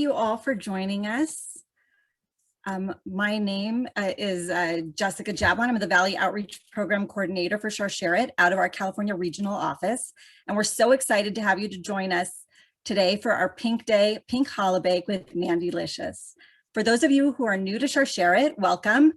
you all for joining us. My name is Jessica Jablon. I'm the Valley Outreach Program Coordinator for Sharsheret out of our California Regional Office. And we're so excited to have you to join us today for our Pink Day, Pink Challah Bake with Mandylicious. For those of you who are new to Sharsheret, welcome.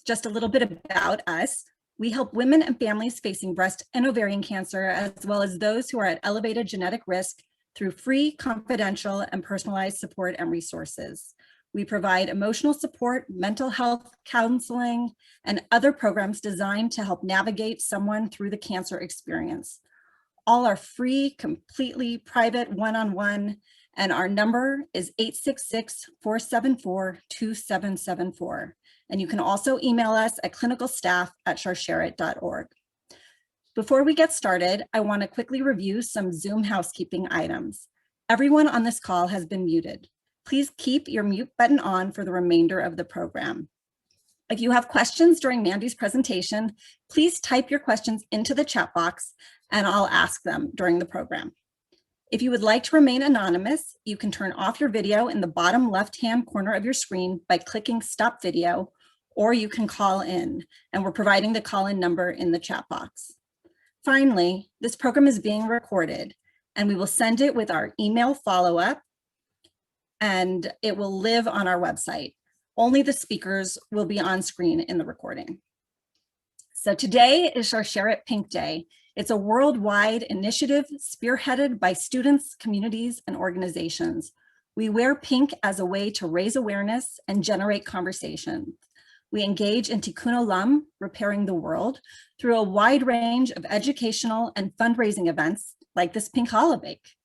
Just a little bit about us. We help women and families facing breast and ovarian cancer, as well as those who are at elevated genetic risk through free, confidential, and personalized support and resources. We provide emotional support, mental health counseling, and other programs designed to help navigate someone through the cancer experience. All are free, completely private, one-on-one, and our number is 866-474-2774. And you can also email us at clinicalstaff@sharsheret.org. Before we get started, I want to quickly review some Zoom housekeeping items. Everyone on this call has been muted. Please keep your mute button on for the remainder of the program. If you have questions during Mandy's presentation, please type your questions into the chat box and I'll ask them during the program. If you would like to remain anonymous, you can turn off your video in the bottom left-hand corner of your screen by clicking Stop Video, or you can call in, and we're providing the call-in number in the chat box. Finally, this program is being recorded, and we will send it with our email follow-up, and it will live on our website. Only the speakers will be on screen in the recording. So today is Sharsheret Pink Day. It's a worldwide initiative spearheaded by students, communities, and organizations. We wear pink as a way to raise awareness and generate conversation. We engage in Tikkun Olam, repairing the world, through a wide range of educational and fundraising events like this Pink Challah Bake.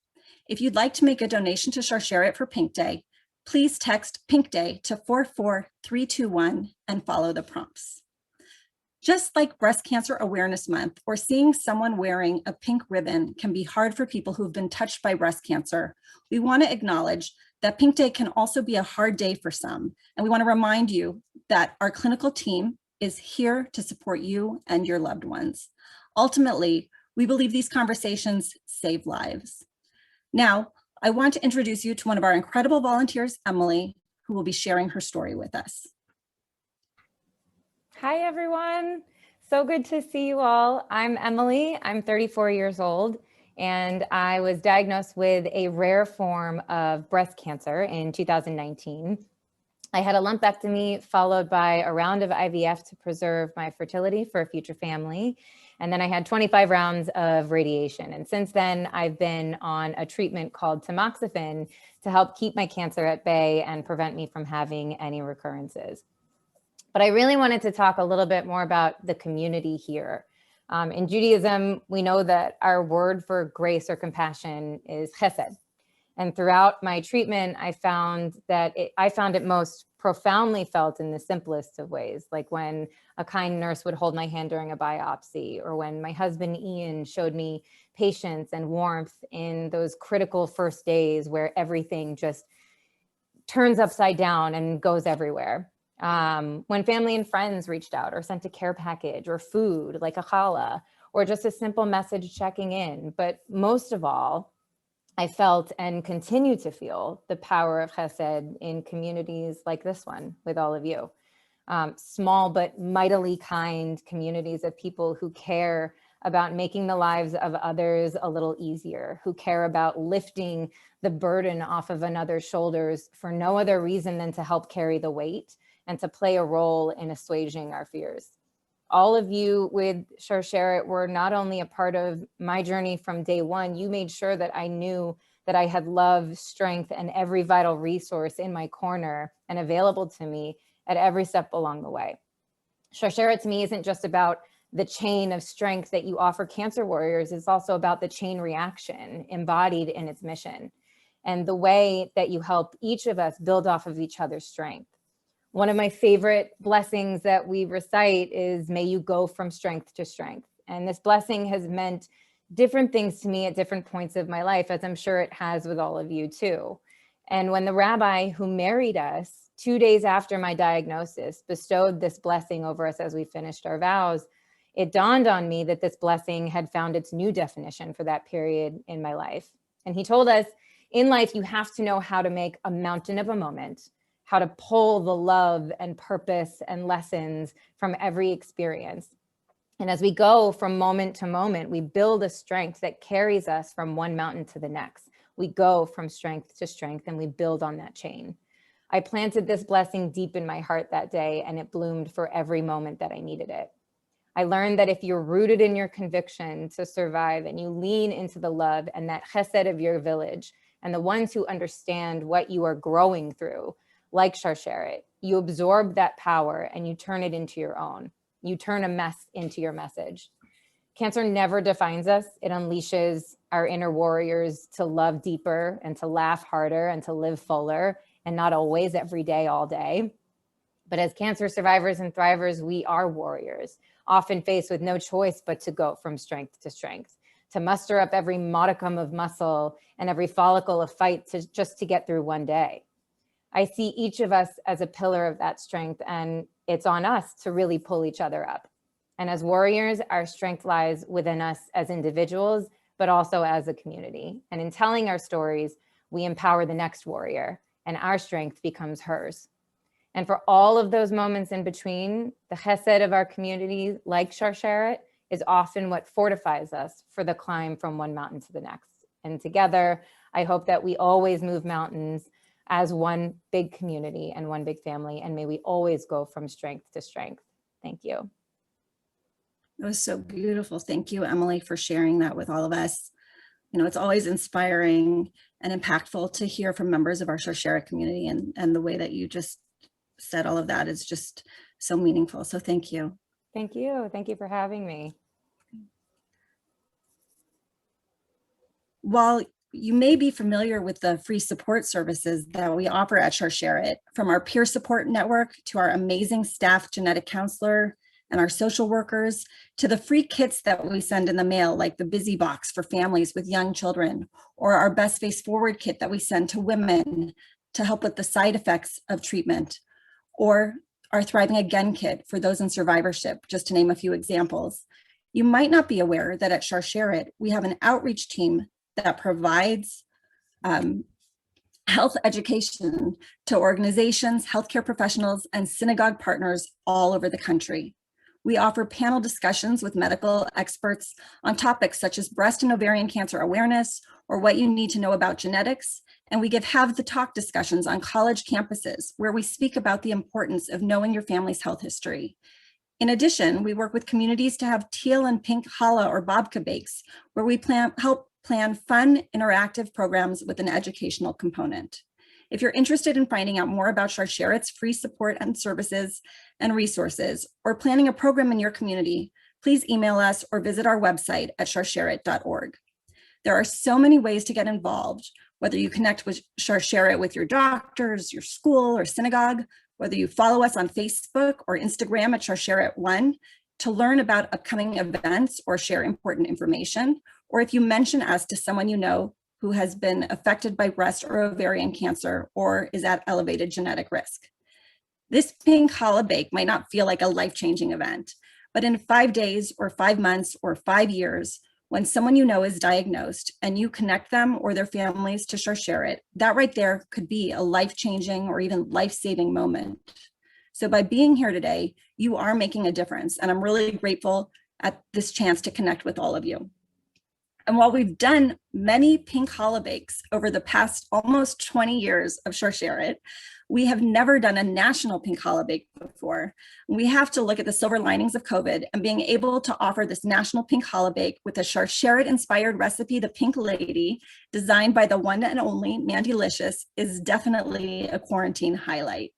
If you'd like to make a donation to Sharsheret for Pink Day, please text Pink Day to 44321 and follow the prompts. Just like Breast Cancer Awareness Month or seeing someone wearing a pink ribbon can be hard for people who've been touched by breast cancer, we want to acknowledge that Pink Day can also be a hard day for some. And we want to remind you that our clinical team is here to support you and your loved ones. Ultimately, we believe these conversations save lives. Now, I want to introduce you to one of our incredible volunteers, Emily, who will be sharing her story with us. Hi, everyone. So good to see you all. I'm Emily. I'm 34 years old, and I was diagnosed with a rare form of breast cancer in 2019. I had a lumpectomy followed by a round of IVF to preserve my fertility for a future family. And then I had 25 rounds of radiation. And since then, I've been on a treatment called tamoxifen to help keep my cancer at bay and prevent me from having any recurrences. But I really wanted to talk a little bit more about the community here. In Judaism, we know that our word for grace or compassion is chesed. And throughout my treatment, I found it most profoundly felt in the simplest of ways, like when a kind nurse would hold my hand during a biopsy, or when my husband Ian showed me patience and warmth in those critical first days where everything just turns upside down and goes everywhere. When family and friends reached out or sent a care package or food like a challah, or just a simple message checking in. But most of all, I felt and continue to feel the power of chesed in communities like this one with all of you. Small but mightily kind communities of people who care about making the lives of others a little easier, who care about lifting the burden off of another's shoulders for no other reason than to help carry the weight and to play a role in assuaging our fears. All of you with Sharsheret were not only a part of my journey from day one, you made sure that I knew that I had love, strength, and every vital resource in my corner and available to me at every step along the way. Sharsheret to me isn't just about the chain of strength that you offer cancer warriors, it's also about the chain reaction embodied in its mission and the way that you help each of us build off of each other's strength. One of my favorite blessings that we recite is, may you go from strength to strength. And this blessing has meant different things to me at different points of my life, as I'm sure it has with all of you too. And when the rabbi who married us 2 days after my diagnosis bestowed this blessing over us as we finished our vows, it dawned on me that this blessing had found its new definition for that period in my life. And he told us, In life, you have to know how to make a mountain of a moment, how to pull the love and purpose and lessons from every experience. And as we go from moment to moment, we build a strength that carries us from one mountain to the next. We go from strength to strength and we build on that chain. I planted this blessing deep in my heart that day, and it bloomed for every moment that I needed it. I learned that if you're rooted in your conviction to survive and you lean into the love and that chesed of your village and the ones who understand what you are growing through, like Sharsheret, you absorb that power and you turn it into your own. You turn a mess into your message. Cancer never defines us. It unleashes our inner warriors to love deeper and to laugh harder and to live fuller, and not always every day, all day. But as cancer survivors and thrivers, we are warriors, often faced with no choice but to go from strength to strength, to muster up every modicum of muscle and every follicle of fight just to get through one day. I see each of us as a pillar of that strength, and it's on us to really pull each other up. And as warriors, our strength lies within us as individuals, but also as a community. And in telling our stories, we empower the next warrior, and our strength becomes hers. And for all of those moments in between, the chesed of our community, like Sharsheret, is often what fortifies us for the climb from one mountain to the next. And together, I hope that we always move mountains as one big community and one big family, and may we always go from strength to strength. Thank you. That was so beautiful. Thank you, Emily, for sharing that with all of us. You know, it's always inspiring and impactful to hear from members of our Sharsheret community, and the way that you just said all of that is just so meaningful. So thank you. Thank you. Thank you for having me. While you may be familiar with the free support services that we offer at Sharsheret, from our peer support network to our amazing staff genetic counselor and our social workers, to the free kits that we send in the mail, like the Busy Box for families with young children, or our Best Face Forward kit that we send to women to help with the side effects of treatment, or our Thriving Again kit for those in survivorship, just to name a few examples. You might not be aware that at Sharsheret, we have an outreach team that provides health education to organizations, healthcare professionals, and synagogue partners all over the country. We offer panel discussions with medical experts on topics such as breast and ovarian cancer awareness, or what you need to know about genetics. And we give Have the Talk discussions on college campuses, where we speak about the importance of knowing your family's health history. In addition, we work with communities to have teal and pink challah or babka bakes, where we help plan fun, interactive programs with an educational component. If you're interested in finding out more about Sharsheret's free support and services and resources, or planning a program in your community, please email us or visit our website at sharsheret.org. There are so many ways to get involved, whether you connect with Sharsheret with your doctors, your school, or synagogue, whether you follow us on Facebook or Instagram at Sharsheret1 to learn about upcoming events or share important information, or if you mention us to someone you know who has been affected by breast or ovarian cancer or is at elevated genetic risk. This pink challah bake might not feel like a life-changing event, but in 5 days or 5 months or 5 years, when someone you know is diagnosed and you connect them or their families to Sharsheret, that right there could be a life-changing or even life-saving moment. So by being here today, you are making a difference, and I'm really grateful at this chance to connect with all of you. And while we've done many pink challah bakes over the past almost 20 years of Sharsheret, we have never done a national pink challah bake before. We have to look at the silver linings of COVID, and being able to offer this national pink challah bake with a Sharsheret-inspired recipe, the Pink Lady, designed by the one and only Mandylicious, is definitely a quarantine highlight.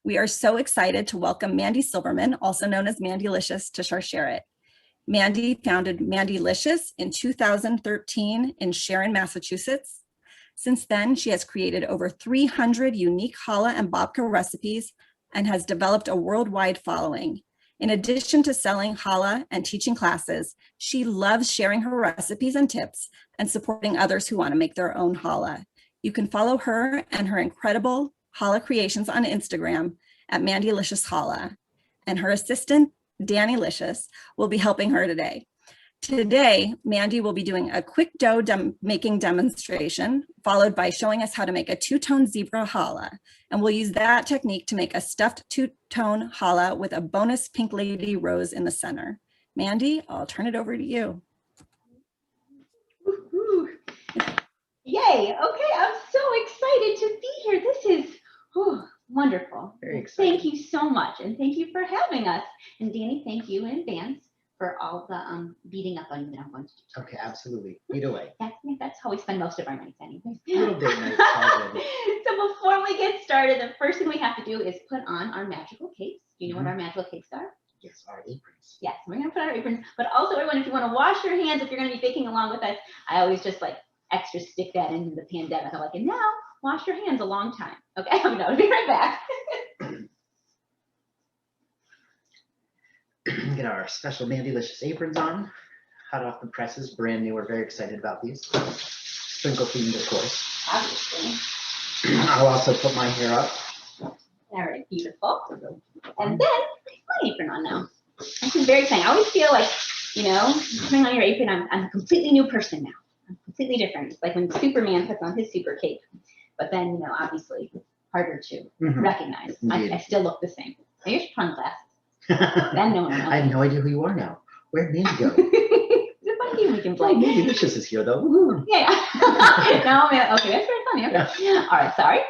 We are so excited to welcome Mandy Silverman, also known as Mandylicious, to Sharsheret. Mandy founded Mandylicious in 2013 in Sharon, Massachusetts. Since then, she has created over 300 unique challah and babka recipes and has developed a worldwide following. In addition to selling challah and teaching classes, she loves sharing her recipes and tips and supporting others who want to make their own challah. You can follow her and her incredible challah creations on Instagram at Mandylicious Challah, and her assistant, Dannylicious, will be helping her today. Today, Mandy will be doing a quick dough making demonstration, followed by showing us how to make a two-tone zebra challah. And we'll use that technique to make a stuffed two-tone challah with a bonus pink lady rose in the center. Mandy, I'll turn it over to you. Woo-hoo. Yay, okay, I'm so excited to be here. This is wonderful. Very exciting. Thank you so much, and thank you for having us. And Danny, thank you in advance for all the beating up on you that I'm going to do. Okay, absolutely. Lead away. That's how we spend most of our nights anyways. Little date night. Already. So before we get started, the first thing we have to do is put on our magical capes. Do you know what our magical capes are? Yes, our aprons. Yes, we're gonna put on our aprons, but also everyone, if you wanna wash your hands, if you're gonna be baking along with us, I always just like extra stick that into the pandemic. I'm like, and now wash your hands a long time. Okay, I'm gonna be right back. Get our special Mandylicious aprons on, hot off the presses, brand new. We're very excited about these. Sprinkle themed, of course. Obviously. I'll also put my hair up. All right, beautiful. And then my apron on now. This is very exciting. I always feel like, you know, putting on your apron, I'm a completely new person now. I'm completely different. It's like when Superman puts on his super cape, but then, you know, obviously harder to recognize. I still look the same. I used to put on glasses. Then no one knows. I have no idea who you are now. Where'd Mandy go? It's funny we can play. Mandylicious is here, though. Woo. Yeah. No, man. Okay, that's very funny. Okay. Yeah. All right, sorry.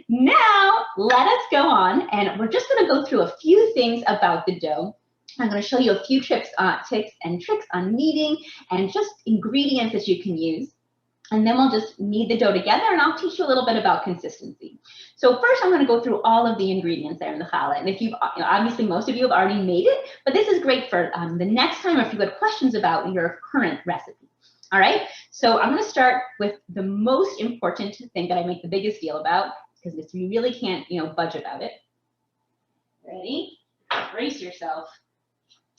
Now, let us go on, and we're just going to go through a few things about the dough. I'm going to show you a few tips and tricks on kneading and just ingredients that you can use. And then we'll just knead the dough together, and I'll teach you a little bit about consistency. So first, I'm going to go through all of the ingredients there in the challah. And if you've, obviously most of you have already made it, but this is great for the next time if you had questions about your current recipe. All right, so I'm going to start with the most important thing that I make the biggest deal about, because if you really can't, you know, budge about it. Ready? Brace yourself.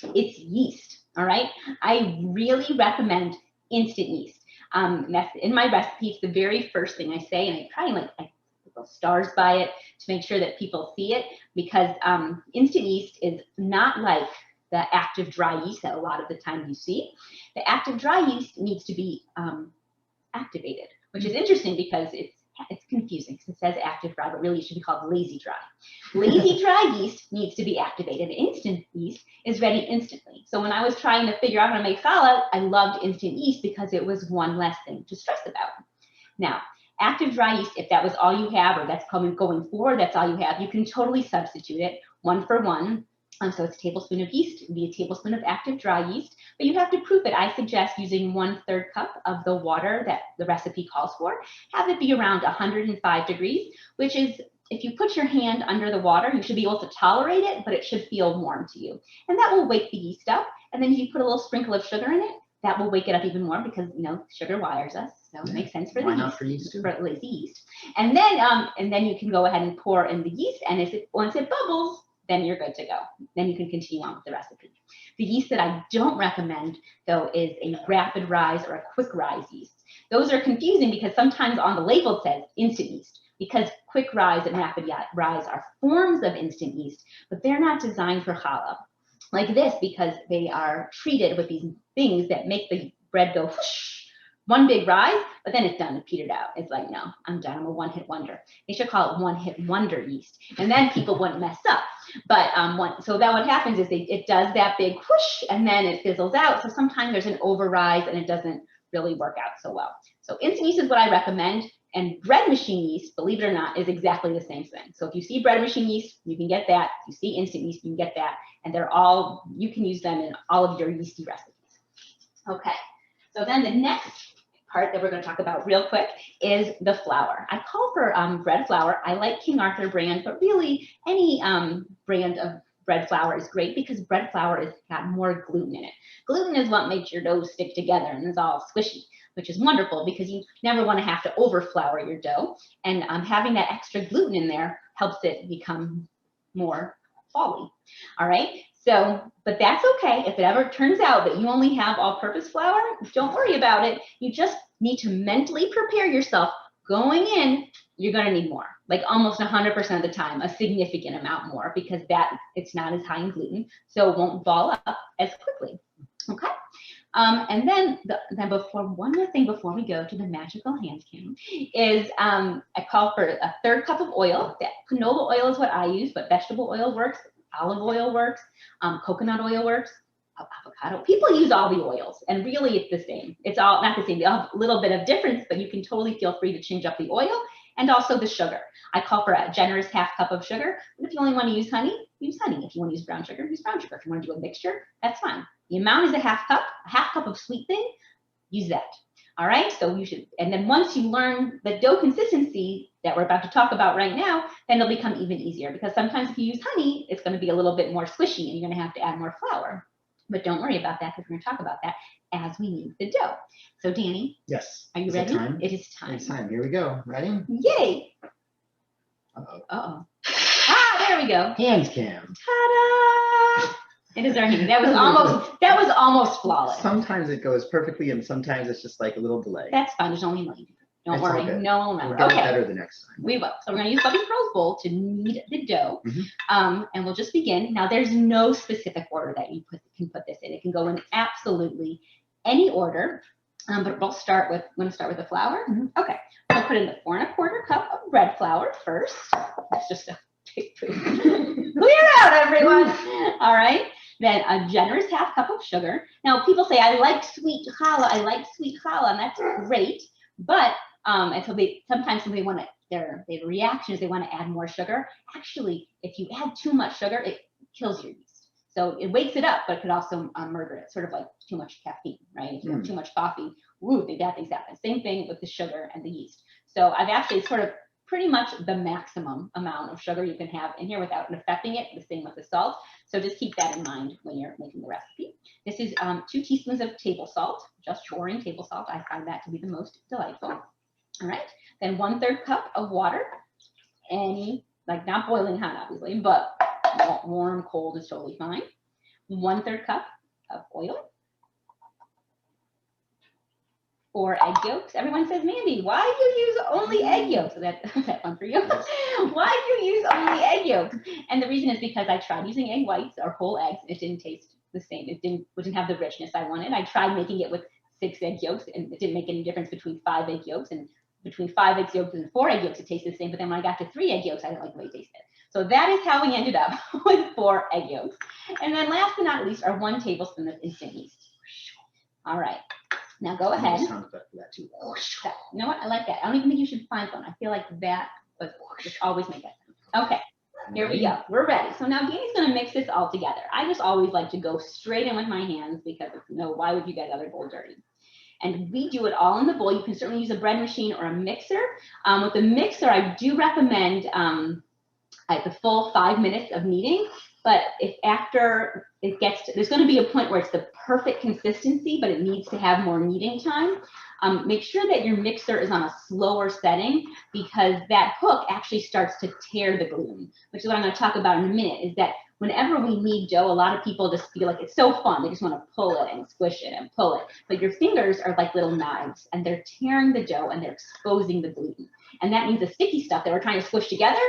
It's yeast. All right, I really recommend instant yeast. That's in my recipe. It's the very first thing I say, and I try and I put stars by it to make sure that people see it, because instant yeast is not like the active dry yeast that a lot of the time you see. The active dry yeast needs to be activated, which is interesting because it's confusing because it says active dry, but really it should be called lazy dry. Lazy dry yeast needs to be activated. Instant yeast is ready instantly. So when I was trying to figure out how to make challah, I loved instant yeast because it was one less thing to stress about. Now, active dry yeast, if that was all you have, or that's going forward, that's all you have, you can totally substitute it 1 for 1. So it's a tablespoon of yeast, it'd be a tablespoon of active dry yeast, but you have to proof it. I suggest using 1/3 cup of the water that the recipe calls for. Have it be around 105 degrees, which is, if you put your hand under the water, you should be able to tolerate it, but it should feel warm to you. And that will wake the yeast up. And then if you put a little sprinkle of sugar in it, that will wake it up even more because, you know, sugar wires us. So it makes sense for the Why yeast, not for yeast too? for lazy yeast. And then you can go ahead and pour in the yeast. And once it bubbles, then you're good to go. Then you can continue on with the recipe. The yeast that I don't recommend, though, is a rapid rise or a quick rise yeast. Those are confusing because sometimes on the label it says instant yeast, because quick rise and rapid rise are forms of instant yeast, but they're not designed for challah like this because they are treated with these things that make the bread go whoosh, one big rise, but then it's done and petered out. It's like, no, I'm done. I'm a one-hit wonder. They should call it one-hit wonder yeast, and then people wouldn't mess up. But so that what happens is it does that big whoosh, and then it fizzles out. So sometimes there's an overrise, and it doesn't really work out so well. So instant yeast is what I recommend. And bread machine yeast, believe it or not, is exactly the same thing. So if you see bread machine yeast, you can get that. If you see instant yeast, you can get that. And you can use them in all of your yeasty recipes. Okay, so then the next part that we're going to talk about real quick is the flour. I call for bread flour. I like King Arthur brand, but really any brand of bread flour is great because bread flour has got more gluten in it. Gluten is what makes your dough stick together and it's all squishy, which is wonderful because you never want to have to over flour your dough. And having that extra gluten in there helps it become more folly. All right. So, but that's okay. If it ever turns out that you only have all-purpose flour, don't worry about it. You just need to mentally prepare yourself. Going in, you're going to need more, like almost 100% of the time, a significant amount more, because it's not as high in gluten, so it won't ball up as quickly. Okay. And then one more thing before we go to the magical hand cam is I call for a 1/3 cup of oil. Canola oil is what I use, but vegetable oil works, olive oil works, coconut oil works, avocado. People use all the oils, and really it's the same. It's all not the same. They all have a little bit of difference, but you can totally feel free to change up the oil and also the sugar. I call for a generous 1/2 cup of sugar, but if you only want to use honey, use honey. If you want to use brown sugar, use brown sugar. If you want to do a mixture, that's fine. The amount is a 1/2 cup. A 1/2 cup of sweet thing, use that. All right, so you should, and then once you learn the dough consistency that we're about to talk about right now, then it'll become even easier, because sometimes if you use honey, it's going to be a little bit more squishy and you're going to have to add more flour. But don't worry about that, because we're going to talk about that as we knead the dough. So Danny, Yes. are you Is ready? it time? It is time. It's time. Here we go. Ready? Yay! Uh-oh. Ah, there we go. Hand cam. Ta-da! It is our hand. That was almost flawless. Sometimes it goes perfectly, and sometimes it's just like a little delay. That's fine. There's only one. Don't It's all worry. good. No one will We'll remember. get it Okay. better the next time. We will. So we're going to use Bubby Pearl's bowl to knead the dough. Mhm. And we'll just begin. Now, there's no specific order that you can put this in. It can go in absolutely any order. But we'll start with the flour. Okay. We'll put in the 4 1/4 cup of bread flour first. That's just a big clear out, everyone. All right. Then a generous 1/2 cup of sugar. Now, people say, I like sweet challah. And that's great. But and so sometimes they want to, their reaction is they want to add more sugar. Actually, if you add too much sugar, it kills your yeast. So it wakes it up, but it could also murder it, sort of like too much caffeine, right? If you have too much coffee, bad things happen. Same thing with the sugar and the yeast. So I've actually sort of pretty much the maximum amount of sugar you can have in here without affecting it, the same with the salt. So just keep that in mind when you're making the recipe. This is 2 teaspoons of table salt, just roaring table salt. I find that to be the most delightful. All right, then 1/3 cup of water, like not boiling hot, obviously, but warm, cold is totally fine. 1/3 cup of oil. 4 egg yolks. Everyone says, Mandy, why do you use only egg yolks? So that's one for you. Why do you use only egg yolks? And the reason is because I tried using egg whites or whole eggs. It didn't taste the same. It didn't have the richness I wanted. I tried making it with 6 egg yolks, and it didn't make any difference between 5 egg yolks. And between 5 egg yolks and 4 egg yolks, it tasted the same. But then when I got to 3 egg yolks, I didn't like the way it tasted. So that is how we ended up with 4 egg yolks. And then last but not least are 1 tablespoon of instant yeast. All right. Now go ahead. Sound effect for that too. You know what? I like that. I don't even think you should find one. I feel like that was just always make that sound. Okay. Here we go. We're ready. So now Danny's going to mix this all together. I just always like to go straight in with my hands because, why would you get other bowl dirty? And we do it all in the bowl. You can certainly use a bread machine or a mixer. With the mixer, I do recommend the full 5 minutes of kneading. But if after it gets to, there's going to be a point where it's the perfect consistency, but it needs to have more kneading time. Make sure that your mixer is on a slower setting, because that hook actually starts to tear the gluten, which is what I'm going to talk about in a minute, is that whenever we knead dough, a lot of people just feel like it's so fun. They just want to pull it and squish it and pull it. But your fingers are like little knives, and they're tearing the dough and they're exposing the gluten. And that means the sticky stuff that we're trying to squish together,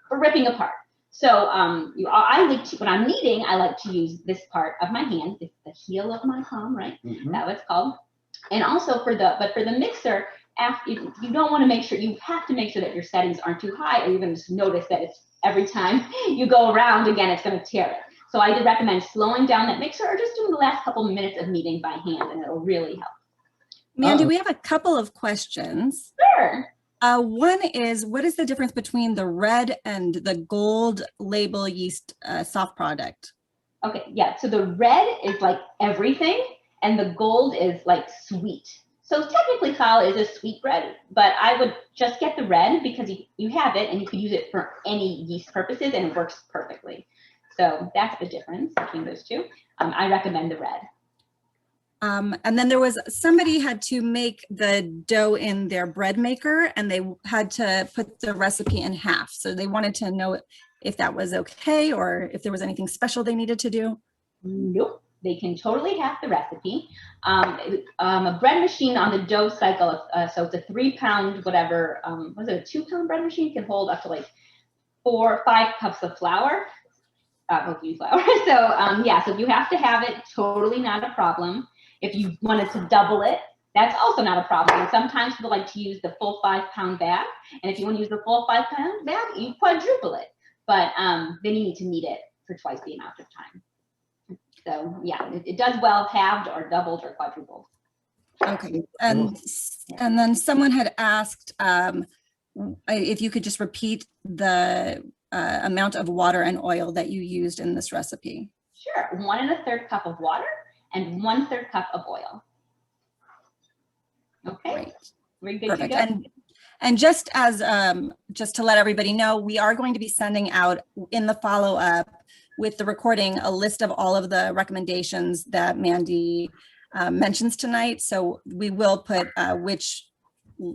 we're ripping apart. So when I'm kneading, I like to use this part of my hand, it's the heel of my palm, right? That's what it's called. And also for the mixer, you don't want to make sure, you have to make sure that your settings aren't too high, or you're going to just notice that it's every time you go around again, it's going to tear it. So I did recommend slowing down that mixer, or just doing the last couple minutes of kneading by hand, and it'll really help. Mandy, we have a couple of questions. Sure. One is, what is the difference between the red and the gold label yeast soft product? Okay, yeah, so the red is like everything, and the gold is like sweet. So technically challah is a sweet bread, but I would just get the red because you have it and you can use it for any yeast purposes and it works perfectly. So that's the difference between those two. I recommend the red. And then there was somebody had to make the dough in their bread maker, and they had to put the recipe in half. So they wanted to know if that was okay, or if there was anything special they needed to do. Nope, they can totally half the recipe. A bread machine on the dough cycle, so it's a 3-pound, whatever, was it a 2-pound bread machine? Can hold up to like 4 or 5 cups of flour. Flour. So yeah, so if you have to have it, totally not a problem. If you wanted to double it, that's also not a problem. And sometimes people like to use the full 5-pound bag. And if you want to use the full 5-pound bag, you quadruple it. But then you need to knead it for twice the amount of time. So yeah, it does well halved or doubled or quadrupled. Okay, and then someone had asked if you could just repeat the amount of water and oil that you used in this recipe. Sure, 1 1/3 cup of water and 1/3 cup of oil. Okay, Great. we're good Perfect. to go. And just as just to let everybody know, we are going to be sending out in the follow-up with the recording a list of all of the recommendations that Mandy mentions tonight. So we will put which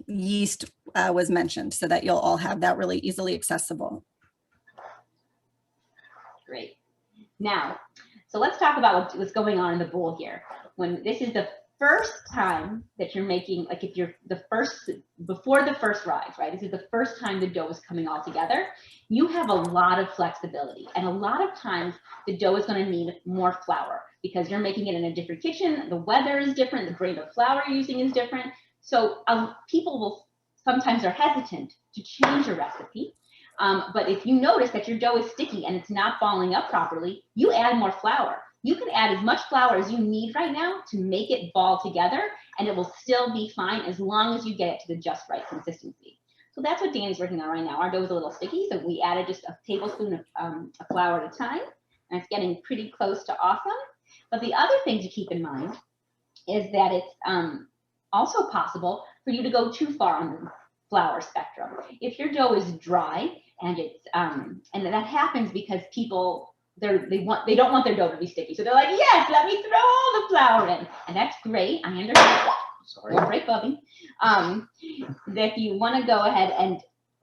yeast was mentioned so that you'll all have that really easily accessible. Great. Now, so let's talk about what's going on in the bowl here. When this is the first time that you're making, like if you're before the first rise, right? This is the first time the dough is coming all together. You have a lot of flexibility, and a lot of times the dough is going to need more flour because you're making it in a different kitchen. The weather is different. The grain of flour you're using is different. So people will sometimes are hesitant to change a recipe. But if you notice that your dough is sticky and it's not balling up properly, you add more flour. You can add as much flour as you need right now to make it ball together, and it will still be fine as long as you get it to the just right consistency. So that's what Danny's working on right now. Our dough is a little sticky, so we added just a tablespoon of flour at a time, and it's getting pretty close to awesome. But the other thing to keep in mind is that it's also possible for you to go too far on the flour spectrum. If your dough is dry and it's and that happens because people they don't want their dough to be sticky, so they're like, yes, let me throw all the flour in, and that's great. I understand. Sorry. Don't break Bubby. If you want to go ahead and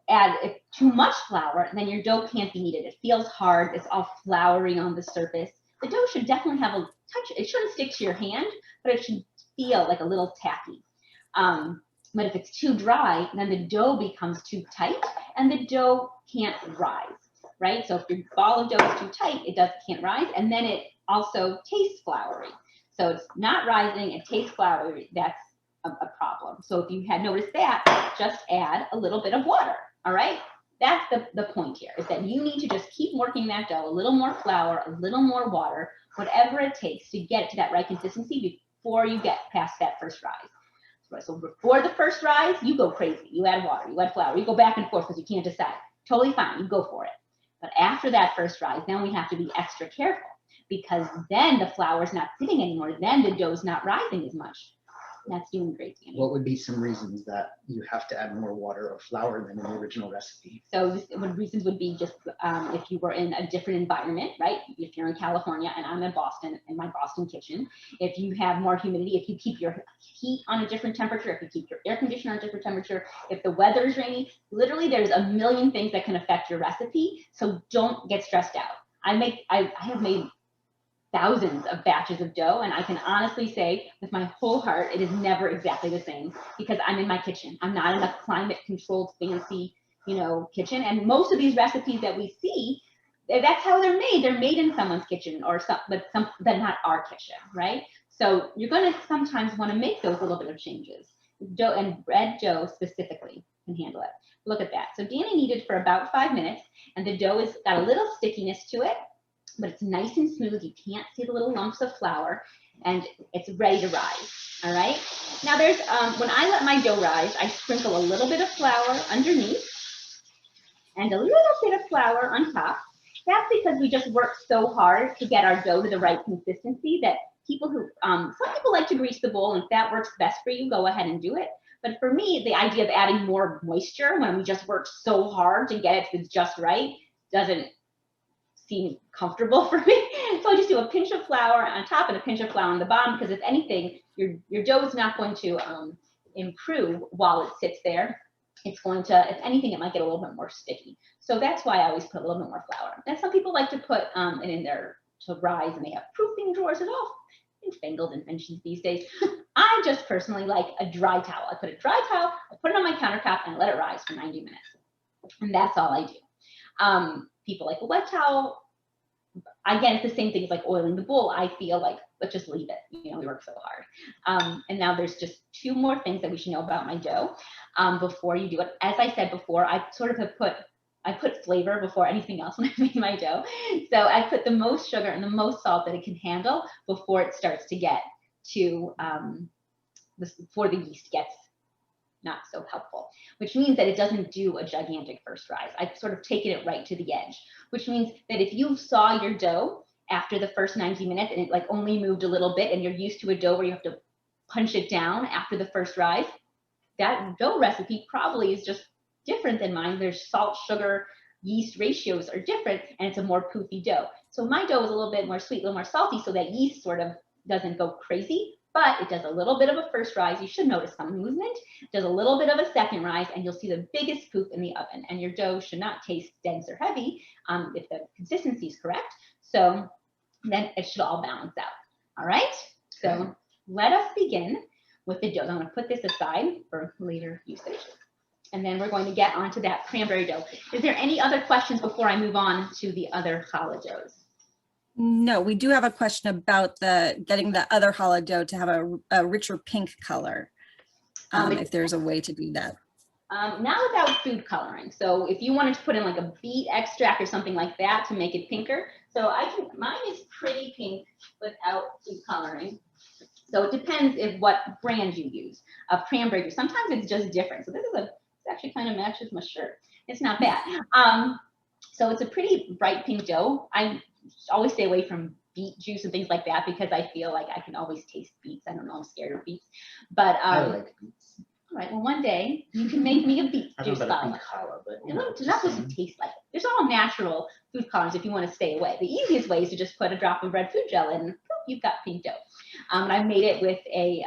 add too much flour, then your dough can't be kneaded. It feels hard. It's all floury on the surface. The dough should definitely have a touch. It shouldn't stick to your hand, but it should feel like a little tacky. But if it's too dry, then the dough becomes too tight, and the dough can't rise, right? So if your ball of dough is too tight, it can't rise, and then it also tastes floury. So it's not rising, it tastes floury. That's a problem. So if you had noticed that, just add a little bit of water, all right? That's the point here, is that you need to just keep working that dough, a little more flour, a little more water, whatever it takes to get it to that right consistency before you get past that first rise. So before the first rise, you go crazy. You add water, you add flour, you go back and forth because you can't decide. Totally fine, you go for it. But after that first rise, then we have to be extra careful, because then the flour is not sitting anymore. Then the dough is not rising as much. That's doing great, Danny. What would be some reasons that you have to add more water or flour than in the original recipe? So reasons would be just if you were in a different environment, right? If you're in California and I'm in Boston, in my Boston kitchen, if you have more humidity, if you keep your heat on a different temperature, if you keep your air conditioner on a different temperature, if the weather is rainy, literally there's a million things that can affect your recipe. So don't get stressed out. I have made thousands of batches of dough, and I can honestly say with my whole heart, it is never exactly the same, because I'm in my kitchen. I'm not in a climate controlled fancy, kitchen. And most of these recipes that we see, that's how they're made. They're made in someone's kitchen but not our kitchen, right? So you're going to sometimes want to make those little bit of changes. Dough and bread dough specifically can handle it. Look at that. So Danny kneaded for about 5 minutes, and the dough has got a little stickiness to it, but it's nice and smooth. You can't see the little lumps of flour, and it's ready to rise. All right. Now there's, when I let my dough rise, I sprinkle a little bit of flour underneath and a little bit of flour on top. That's because we just worked so hard to get our dough to the right consistency that some people like to grease the bowl, and if that works best for you, go ahead and do it. But for me, the idea of adding more moisture when we just worked so hard to get it to just right doesn't seem comfortable for me. So I just do a pinch of flour on top and a pinch of flour on the bottom, because if anything, your dough is not going to improve while it sits there. It's going to, if anything, it might get a little bit more sticky. So that's why I always put a little bit more flour. And some people like to put it in there to rise, and they have proofing drawers and all fangled inventions these days. I just personally like a dry towel. I put a dry towel, I put it on my countertop, and I let it rise for 90 minutes. And that's all I do. People like a wet towel. Again, it's the same thing as like oiling the bowl. I feel like let's just leave it. You know, we work so hard. And now there's just 2 more things that we should know about my dough before you do it. As I said before, I put flavor before anything else when I make my dough. So I put the most sugar and the most salt that it can handle before it starts to get to, before the yeast gets not so helpful, which means that it doesn't do a gigantic first rise. I've sort of taken it right to the edge, which means that if you saw your dough after the first 90 minutes and it like only moved a little bit and you're used to a dough where you have to punch it down after the first rise, that dough recipe probably is just different than mine. There's salt, sugar, yeast ratios are different, and it's a more poofy dough. So my dough is a little bit more sweet, a little more salty, so that yeast sort of doesn't go crazy, but it does a little bit of a first rise. You should notice some movement. It does a little bit of a second rise, and you'll see the biggest poof in the oven. And your dough should not taste dense or heavy if the consistency is correct. So then it should all balance out. All right, so let us begin with the dough. I'm going to put this aside for later usage. And then we're going to get onto that cranberry dough. Is there any other questions before I move on to the other challah doughs? No, we do have a question about getting the other challah dough to have a richer pink color, if there's a way to do that. Not without food coloring. So if you wanted to put in like a beet extract or something like that to make it pinker. So mine is pretty pink without food coloring. So it depends what brand you use of cranberry juice. Sometimes it's just different. So this is it actually kind of matches my shirt. It's not bad. So it's a pretty bright pink dough. I always stay away from beet juice and things like that because I feel like I can always taste beets. I don't know, I'm scared of beets. But I like beets. all right, well, one day you can make me a beet I don't juice know about a challah. beet challah, but It's not supposed to taste like it. There's all natural food colorants if you want to stay away. The easiest way is to just put a drop of red food gel in, and poof, you've got pink dough. And I made it with a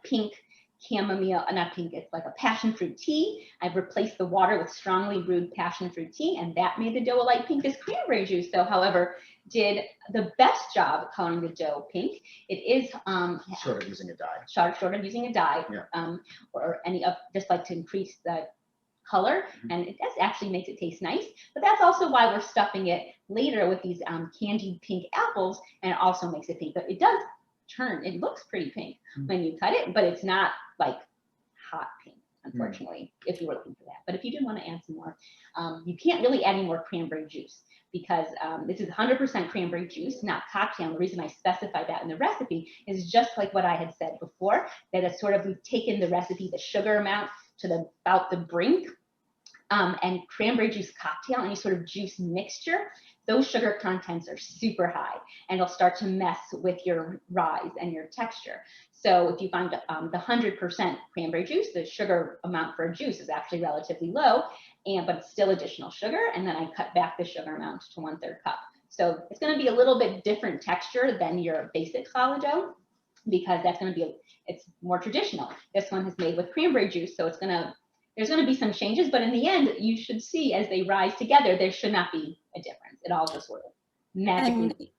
pink chamomile, not pink, it's like a passion fruit tea. I've replaced the water with strongly brewed passion fruit tea, and that made the dough a light pink as cranberry juice. So, however, did the best job of coloring the dough pink. It is short of using a dye. short of using a dye, Yeah. or any of just like to increase the color, and it does actually makes it taste nice. But that's also why we're stuffing it later with these candied pink apples, and it also makes it pink. But it does turn, it looks pretty pink when you cut it, but it's not like hot pink, unfortunately, if you were looking for that. But if you do want to add some more, you can't really add any more cranberry juice because this is 100% cranberry juice, not cocktail. And the reason I specify that in the recipe is just like what I had said before, that it's sort of, we've taken the recipe, the sugar amount to about the brink, and cranberry juice cocktail, any sort of juice mixture, those sugar contents are super high and it'll start to mess with your rise and your texture. So if you find the 100% cranberry juice, the sugar amount for a juice is actually relatively low, but it's still additional sugar. And then I cut back the sugar amount to 1/3 cup. So it's going to be a little bit different texture than your basic challah dough because that's going to be, it's more traditional. This one is made with cranberry juice, so there's going to be some changes, but in the end, you should see as they rise together, there should not be a difference. It all just sort of magically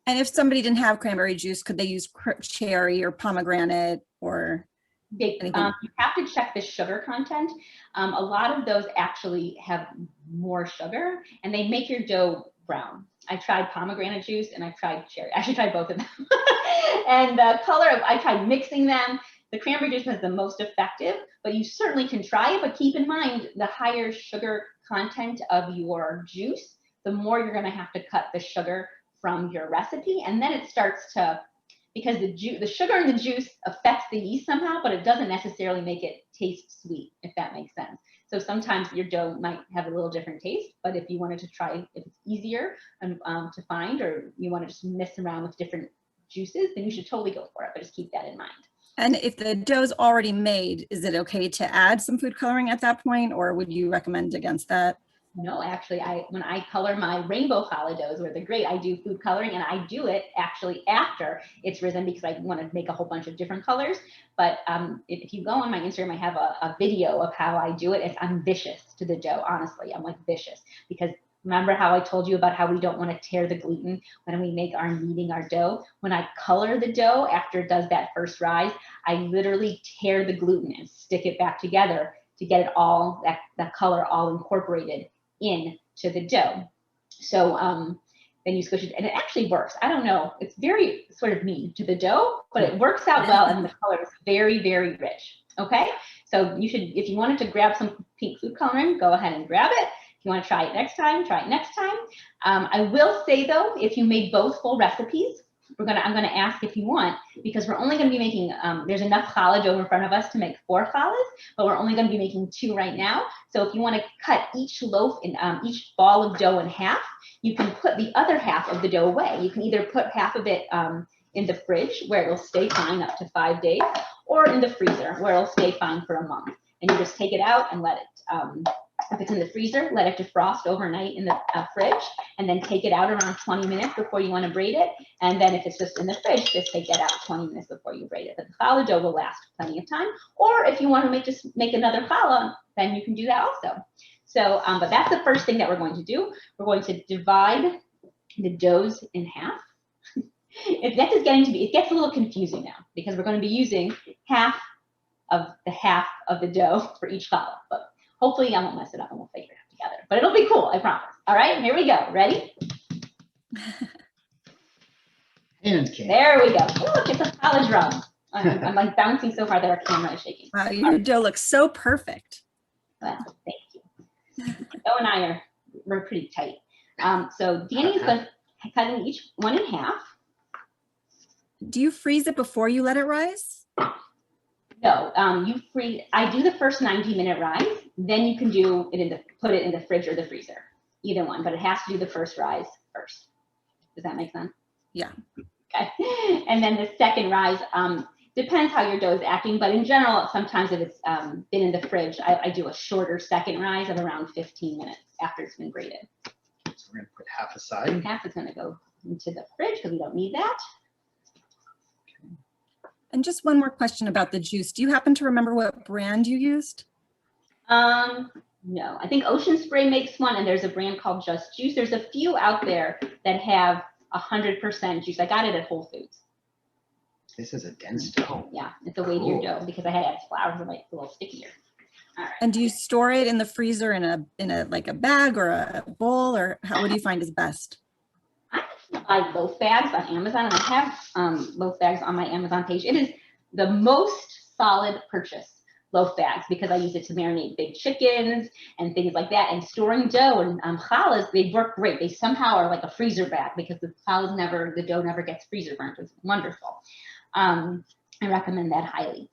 And if somebody didn't have cranberry juice, could they use cherry or pomegranate or anything? You have to check the sugar content. A lot of those actually have more sugar and they make your dough brown. I tried pomegranate juice and I tried cherry. I actually tried both of them. And the color, I tried mixing them. The cranberry juice was the most effective, but you certainly can try it. But keep in mind, the higher sugar content of your juice, the more you're going to have to cut the sugar from your recipe. And then it starts to, because the sugar in the juice affects the yeast somehow, but it doesn't necessarily make it taste sweet, if that makes sense. So sometimes your dough might have a little different taste, but if you wanted to try, if it's easier to find, or you want to just mess around with different juices, then you should totally go for it, but just keep that in mind. And if the dough's already made, is it okay to add some food coloring at that point, or would you recommend against that? No, actually, when I color my rainbow challah doughs, where they're great, I do food coloring, and I do it actually after it's risen because I want to make a whole bunch of different colors. But if you go on my Instagram, I have a video of how I do it. I'm vicious to the dough, honestly. I'm like vicious because remember how I told you about how we don't want to tear the gluten when we make kneading our dough? When I color the dough after it does that first rise, I literally tear the gluten and stick it back together to get it all, that color all incorporated into the dough. So then you squish it, and it actually works. I don't know, it's very sort of mean to the dough, but it works out well, and the color is very, very rich. Okay, so you should, if you wanted to grab some pink food coloring, go ahead and grab it. If you want to try it next time, try it next time. I will say though, if you made both full recipes, I'm gonna ask if you want, because we're only gonna be making, there's enough challah dough in front of us to make 4 challahs, but we're only gonna be making 2 right now. So if you wanna cut each loaf in, each ball of dough in half, you can put the other half of the dough away. You can either put half of it in the fridge where it'll stay fine up to 5 days, or in the freezer where it'll stay fine for a month. And you just take it out and let it, if it's in the freezer, let it defrost overnight in the fridge, and then take it out around 20 minutes before you want to braid it. And then if it's just in the fridge, just take it out 20 minutes before you braid it. But the challah dough will last plenty of time. Or if you want to just make another challah, then you can do that also. So, but that's the first thing that we're going to do. We're going to divide the doughs in half. It gets a little confusing now, because we're going to be using half of the dough for each challah. But hopefully I won't mess it up and we'll figure it out together. But it'll be cool, I promise. All right, here we go. Ready? Pancake. There we go. Oh, look, it's a challah drum. I'm like bouncing so hard that our camera is shaking. Wow, your dough looks so perfect. Well, thank you. Joe and I we're pretty tight. So Danny's going to cut each one in half. Do you freeze it before you let it rise? No, I do the first 90-minute rise, then you can do it put it in the fridge or the freezer, either one, but it has to do the first rise first. Does that make sense? Yeah. Okay. And then the second rise, depends how your dough is acting, but in general, sometimes if it's been in the fridge, I do a shorter second rise of around 15 minutes after it's been braided. So we're gonna put half aside. Half is gonna go into the fridge because we don't need that. And just one more question about the juice. Do you happen to remember what brand you used? No, I think Ocean Spray makes one, and there's a brand called Just Juice. There's a few out there that have 100% juice. I got it at Whole Foods. This is a dense dough. Yeah, it's a weightier dough because I had added flour, so it's a little stickier. All right. And do you store it in the freezer in a like a bag or a bowl, or what do you find is best? I buy loaf bags on Amazon, and I have loaf bags on my Amazon page. It is the most solid purchase, loaf bags, because I use it to marinate big chickens and things like that. And storing dough and challahs, they work great. They somehow are like a freezer bag because the dough never gets freezer burnt. It's wonderful. I recommend that highly.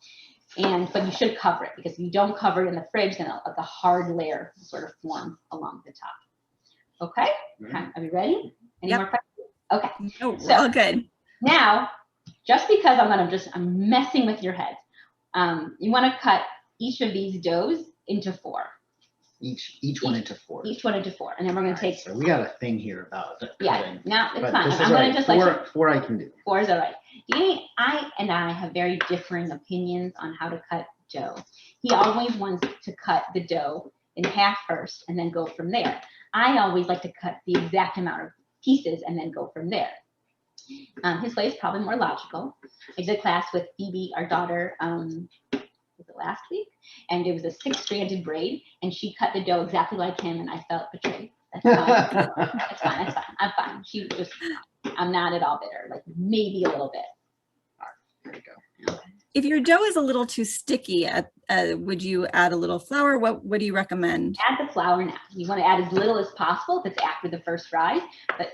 But you should cover it, because if you don't cover it in the fridge, then the hard layer will sort of form along the top. Okay, Are we ready? Any more questions? Okay. No, we're all good. Now, just because I'm messing with your head, you want to cut each of these doughs into 4. Each one into 4. Each one into 4, and then we're going to take. So we got a thing here about Yeah, now it's fine. I'm going to just 4 I can do. 4 is all right. I have very differing opinions on how to cut dough. He always wants to cut the dough in half first and then go from there. I always like to cut the exact amount of pieces and then go from there. His way is probably more logical. I did a class with Phoebe, our daughter, was it last week? And it was a 6-stranded braid, and she cut the dough exactly like him, and I felt betrayed. That's fine. That's fine. That's fine. I'm fine. I'm not at all bitter. Like maybe a little bit. All right, there you go. If your dough is a little too sticky, would you add a little flour? What do you recommend? Add the flour now. You want to add as little as possible if it's after the first rise, but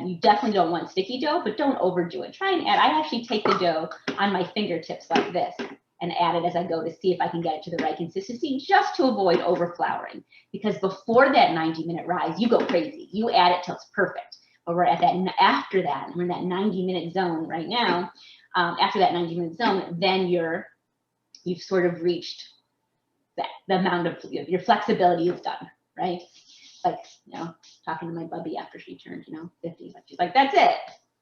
you definitely don't want sticky dough, but don't overdo it. Try and add. I actually take the dough on my fingertips like this and add it as I go to see if I can get it to the right consistency, just to avoid overflouring. Because before that 90-minute rise, you go crazy. You add it till it's perfect. But we're at that after that, we're in that 90-minute zone right now. After that 90-minute zone, then you've sort of reached the amount of your flexibility is done, right? Like, talking to my bubby after she turned, 50, she's like, that's it.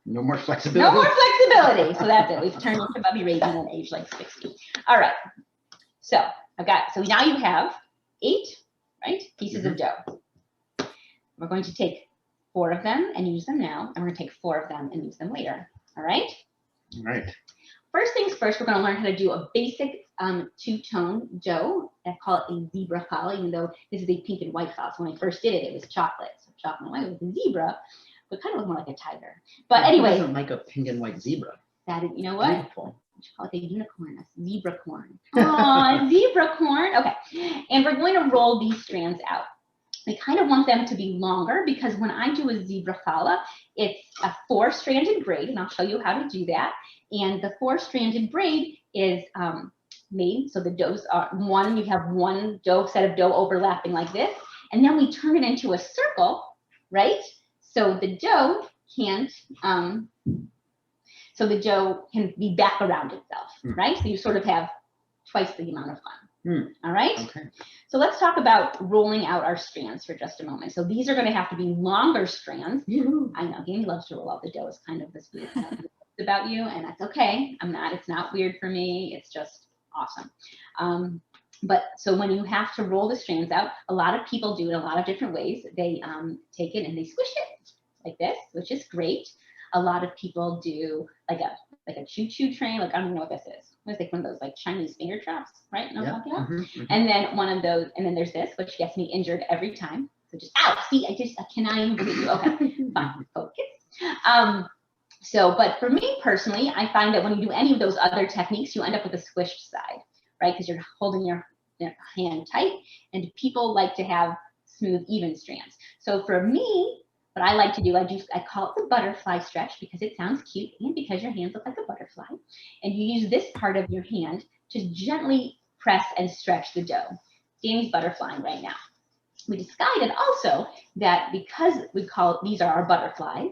No more flexibility. No more flexibility. So that's it. We've turned into bubby raising at age like 60. All right. So so now you have 8, right, pieces of dough. We're going to take 4 of them and use them now, and we're going to take 4 of them and use them later. All right. All right. First things first, we're going to learn how to do a basic 2-tone dough. I call it a zebra challah, even though this is a pink and white challah. So when I first did it, it was chocolate. So chocolate and white was a zebra. but kind of look more like a tiger. But Who anyway, doesn't like a pink and white zebra? that is, you know what? Beautiful. We should call it a unicorn, a zebra corn. Oh, zebra corn. Okay. And we're going to roll these strands out. I kind of want them to be longer because when I do a zebra challah, it's a 4-stranded braid, and I'll show you how to do that. And the 4-stranded braid is made so the doughs are one, you have one set of dough overlapping like this, and then we turn it into a circle, right? So the dough can't, so the dough can be back around itself, right? So you sort of have twice the amount of fun. All right. Okay. So let's talk about rolling out our strands for just a moment. So these are going to have to be longer strands. I know Gammy loves to roll out the dough. It's kind of this weird thing about you, and that's okay. I'm not. It's not weird for me. It's just awesome. But so when you have to roll the strands out, a lot of people do it a lot of different ways. They take it and they squish it like this, which is great. A lot of people do like a choo-choo train. Like, I don't know what this is. It's like one of those like Chinese finger traps, right? No, Yeah. And then one of those, and then there's this, which gets me injured every time. So just, ow, see, I cannot even believe you. Okay, fine, focus. So, but for me personally, I find that when you do any of those other techniques, you end up with a squished side, right? Because you're holding your hand tight, and people like to have smooth, even strands. So for me, what I like to do, I call it the butterfly stretch because it sounds cute and because your hands look like a butterfly. And you use this part of your hand to gently press and stretch the dough. Danny's butterflying right now. We decided also that because these are our butterflies,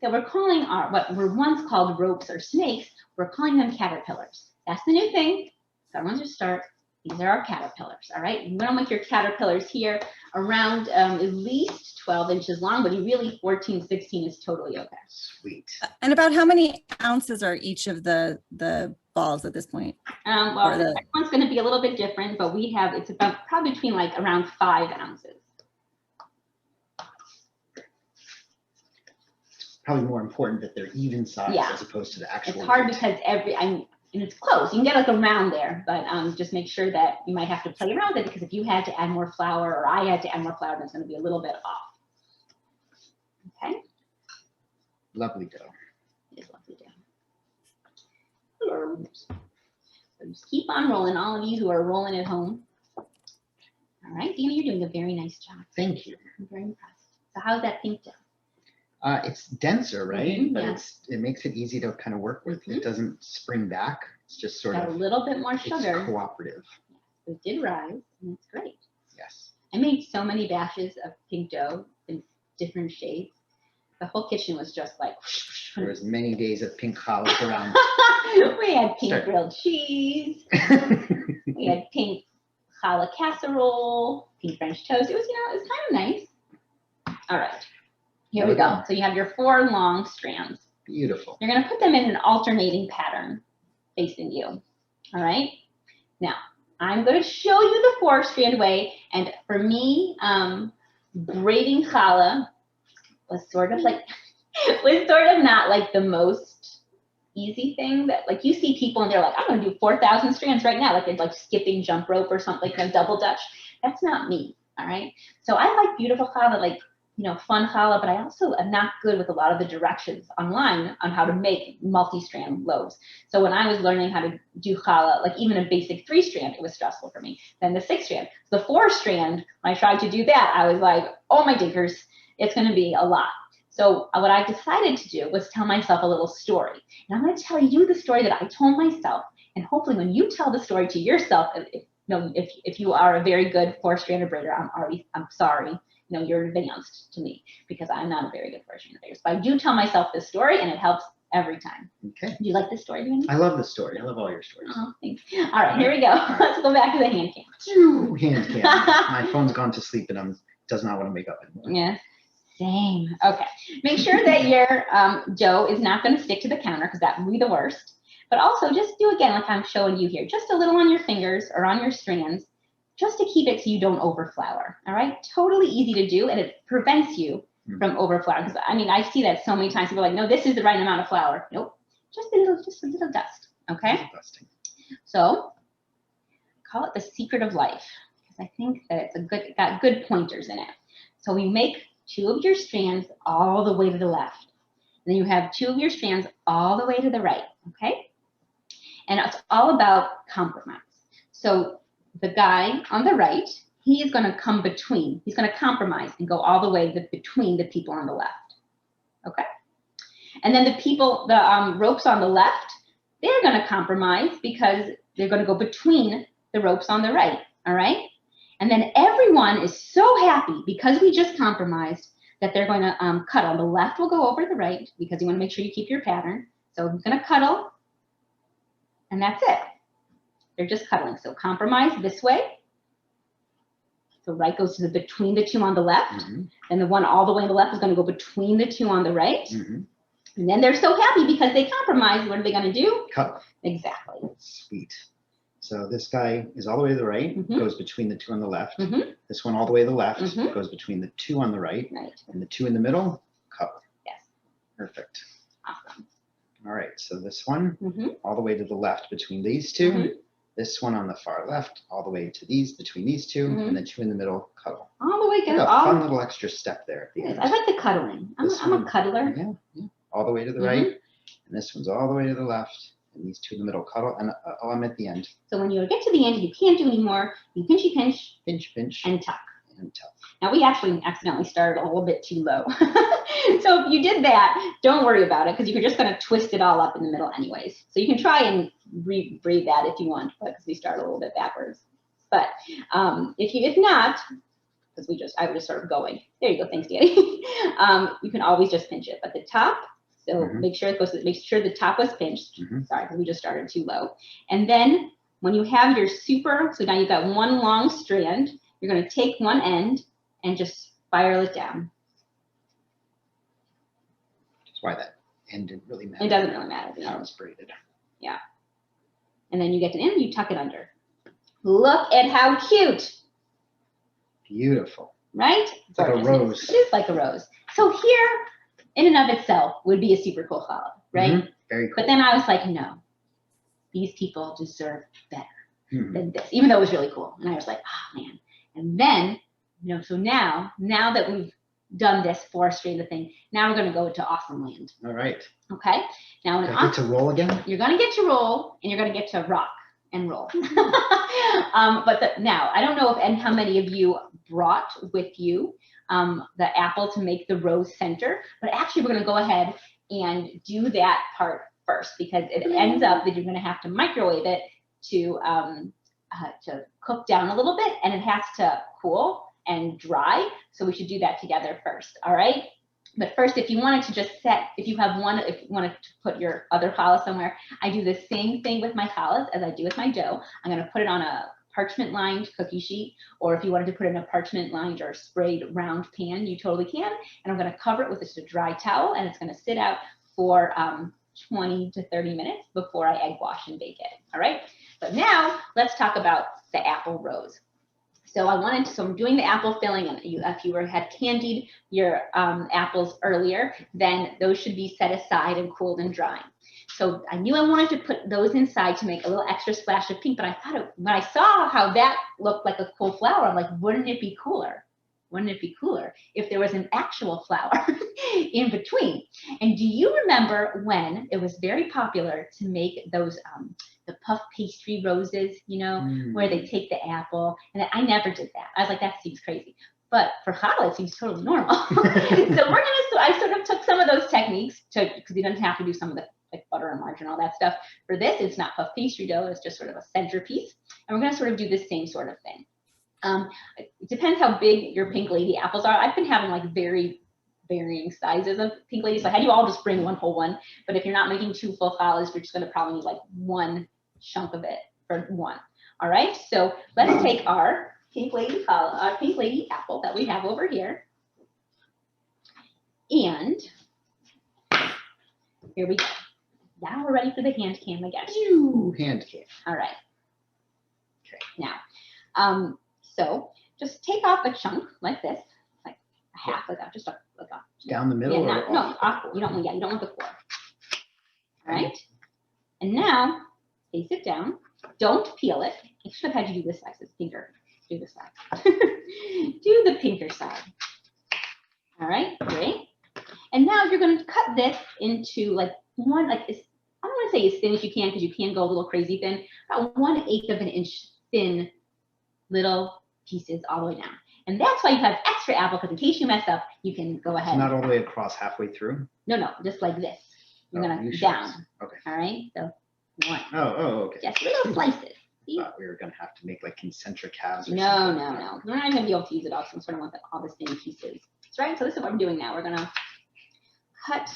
that we're calling what were once called ropes or snakes, we're calling them caterpillars. That's the new thing. So everyone just start. These are our caterpillars, all right? You want to make your caterpillars here around at least 12 inches long, but really 14, 16 is totally okay. Sweet. And about how many ounces are each of the balls at this point? Well, the second one's going to be a little bit different, but it's about probably between like around 5 ounces. Probably more important that they're even size as opposed to the actual. It's hard because and it's close. You can get like around there, but just make sure that you might have to play around with it because if you had to add more flour or I had to add more flour, that's going to be a little bit off. Okay. Lovely dough. It is lovely dough. So just keep on rolling, all of you who are rolling at home. All right, Dina, you're doing a very nice job. Thank you. I'm very impressed. So how's that pink dough? It's denser, right? But yeah. it makes it easy to kind of work with. It doesn't spring back. It's just sort Got of a little bit more sugar. It's cooperative. It did rise, and it's great. Yes. I made so many batches of pink dough in different shades. The whole kitchen was just like. There was many days of pink challah around. We had pink grilled cheese. We had pink challah casserole, pink French toast. It was kind of nice. All right. Here we go. So you have your 4 long strands. Beautiful. You're going to put them in an alternating pattern facing you. All right. Now, I'm going to show you the 4-strand way. And for me, braiding challah was sort of not like the most easy thing that like you see people and they're like, I'm going to do 4,000 strands right now. Like they're like skipping jump rope or something, like a double dutch. That's not me. All right. So I like beautiful challah, like fun challah, but I also am not good with a lot of the directions online on how to make multi-strand loaves. So when I was learning how to do challah, like even a basic 3-strand, it was stressful for me. Then the 6-strand, the 4-strand, when I tried to do that, I was like, oh my dinkers, it's going to be a lot. So what I decided to do was tell myself a little story. And I'm going to tell you the story that I told myself. And hopefully when you tell the story to yourself, if you are a very good 4-strand braider, I'm sorry. You're advanced to me because I'm not a very good 4-strand braider. But I do tell myself this story and it helps every time. Okay. Do you like this story, Danny? I love the story. I love all your stories. Oh, thanks. All right, here we go. Let's go back to the hand cam. Hand cam. My phone's gone to sleep and does not want to wake up anymore. Yeah. Same. Okay. Make sure that your dough is not going to stick to the counter because that would be the worst. But also just do again like I'm showing you here. Just a little on your fingers or on your strands just to keep it so you don't overflour. All right? Totally easy to do and it prevents you from overflouring. Because I see that so many times. People are like, no, this is the right amount of flour. Nope. Just a little dust. Okay? Dusting. So call it the secret of life because I think that it's got good pointers in it. So we make 2 of your strands all the way to the left. And then you have 2 of your strands all the way to the right, okay? And it's all about compromise. So the guy on the right, he is going to come between. He's going to compromise and go all the way between the people on the left, okay? And then the people, the ropes on the left, they're going to compromise because they're going to go between the ropes on the right, all right? And then everyone is so happy because we just compromised that they're going to cuddle. The left will go over the right because you want to make sure you keep your pattern. So I'm going to cuddle, and that's it. They're just cuddling. So compromise this way. So right goes to between the 2 on the left, and the one all the way on the left is going to go between the 2 on the right. And then they're so happy because they compromise. What are they going to do? Cut. Exactly. Sweet. So this guy is all the way to the right, goes between the 2 on the left. This one all the way to the left goes between the 2 on the right, and the 2 in the middle, couple. Yes. Perfect. Awesome. All right, so this one all the way to the left between these 2. This one on the far left, all the way to these, between these 2, and the 2 in the middle, cuddle. All the way. Like a fun little extra step there at the end. I like the cuddling. I'm a cuddler. Yeah. All the way to the right, and this one's all the way to the left, and these 2 in the middle, cuddle, and I'm at the end. So when you get to the end, you can't do anymore. You pinchy pinch. Pinch, pinch. And tuck. And tuck. Now we actually accidentally started a little bit too low. So if you did that, don't worry about it because you're just going to twist it all up in the middle anyways. So you can try and braid that if you want, because we started a little bit backwards. But if not, because I was just sort of going. There you go. Thanks, Daddy. You can always just pinch it. But the top, so make sure the top was pinched. Sorry, because we just started too low. And then when you have your super, so now you've got one long strand, you're going to take one end and just spiral it down. That's why that end didn't really matter. It doesn't really matter. How it's braided. Yeah. And then you get to the end, you tuck it under. Look at how cute. Beautiful. Right? It's like a rose. It is like a rose. So here, in and of itself, would be a super cool challah, right? Very cool. But then I was like, no, these people deserve better than this, even though it was really cool. And I was like, oh man. And then, so now that we've done this forestry of the thing, now we're going to go to awesome land. All right. Okay. Now, I get to roll again? You're going to get to roll, and you're going to get to rock and roll. Now, I don't know how many of you brought with you the apple to make the rose center, but actually we're going to go ahead and do that part first because it ends up that you're going to have to microwave it to cook down a little bit, and it has to cool and dry. So we should do that together first. All right. But first, if you wanted to just if you wanted to put your other challah somewhere, I do the same thing with my challahs as I do with my dough. I'm going to put it on a parchment-lined cookie sheet, or if you wanted to put it in a parchment-lined or sprayed round pan, you totally can. And I'm going to cover it with just a dry towel, and it's going to sit out for 20 to 30 minutes before I egg wash and bake it. All right. But now let's talk about the apple rose. So I'm doing the apple filling, and if you had candied your apples earlier, then those should be set aside and cooled and drying. So I knew I wanted to put those inside to make a little extra splash of pink, but I thought when I saw how that looked like a cool flower, I'm like, wouldn't it be cooler? Wouldn't it be cooler if there was an actual flower in between? And do you remember when it was very popular to make those the puff pastry roses, where they take the apple? And I never did that. I was like, that seems crazy. But for challah, it seems totally normal. I sort of took some of those techniques because you don't have to do some of the butter and margarine, all that stuff. For this, it's not puff pastry dough. It's just sort of a centerpiece. And we're going to sort of do the same sort of thing. It depends how big your pink lady apples are. I've been having like very varying sizes of pink ladies. So I had you all just bring one whole one. But if you're not making 2 full challahs, you're just going to probably need like 1 chunk of it for 1. All right. So let's take our pink lady apple that we have over here. And here we go. Now we're ready for the hand cam again. Hand cam. All right. Okay. Now, so just take off a chunk like this, like a half, just down the middle. You don't want the core. All right. And now face it down. Don't peel it. I should have had you do this side. It's pinker. Do this side. Do the pinker side. All right, great. And now you're going to cut this into like one, like, I don't want to say as thin as you can because you can go a little crazy thin, about 1/8 of an inch thin little pieces all the way down. And that's why you have extra apple, because in case you mess up, you can go ahead. It's not all the way across, halfway through? No, just like this. You're going to shows. down. Okay. All right, so one. Oh, okay. Just little slices. I thought we were going to have to make like concentric halves. Or No. something. We're not going to be able to use it all, so I'm sort of want all the thin pieces. That's right, so this is what we're doing now. We're going to cut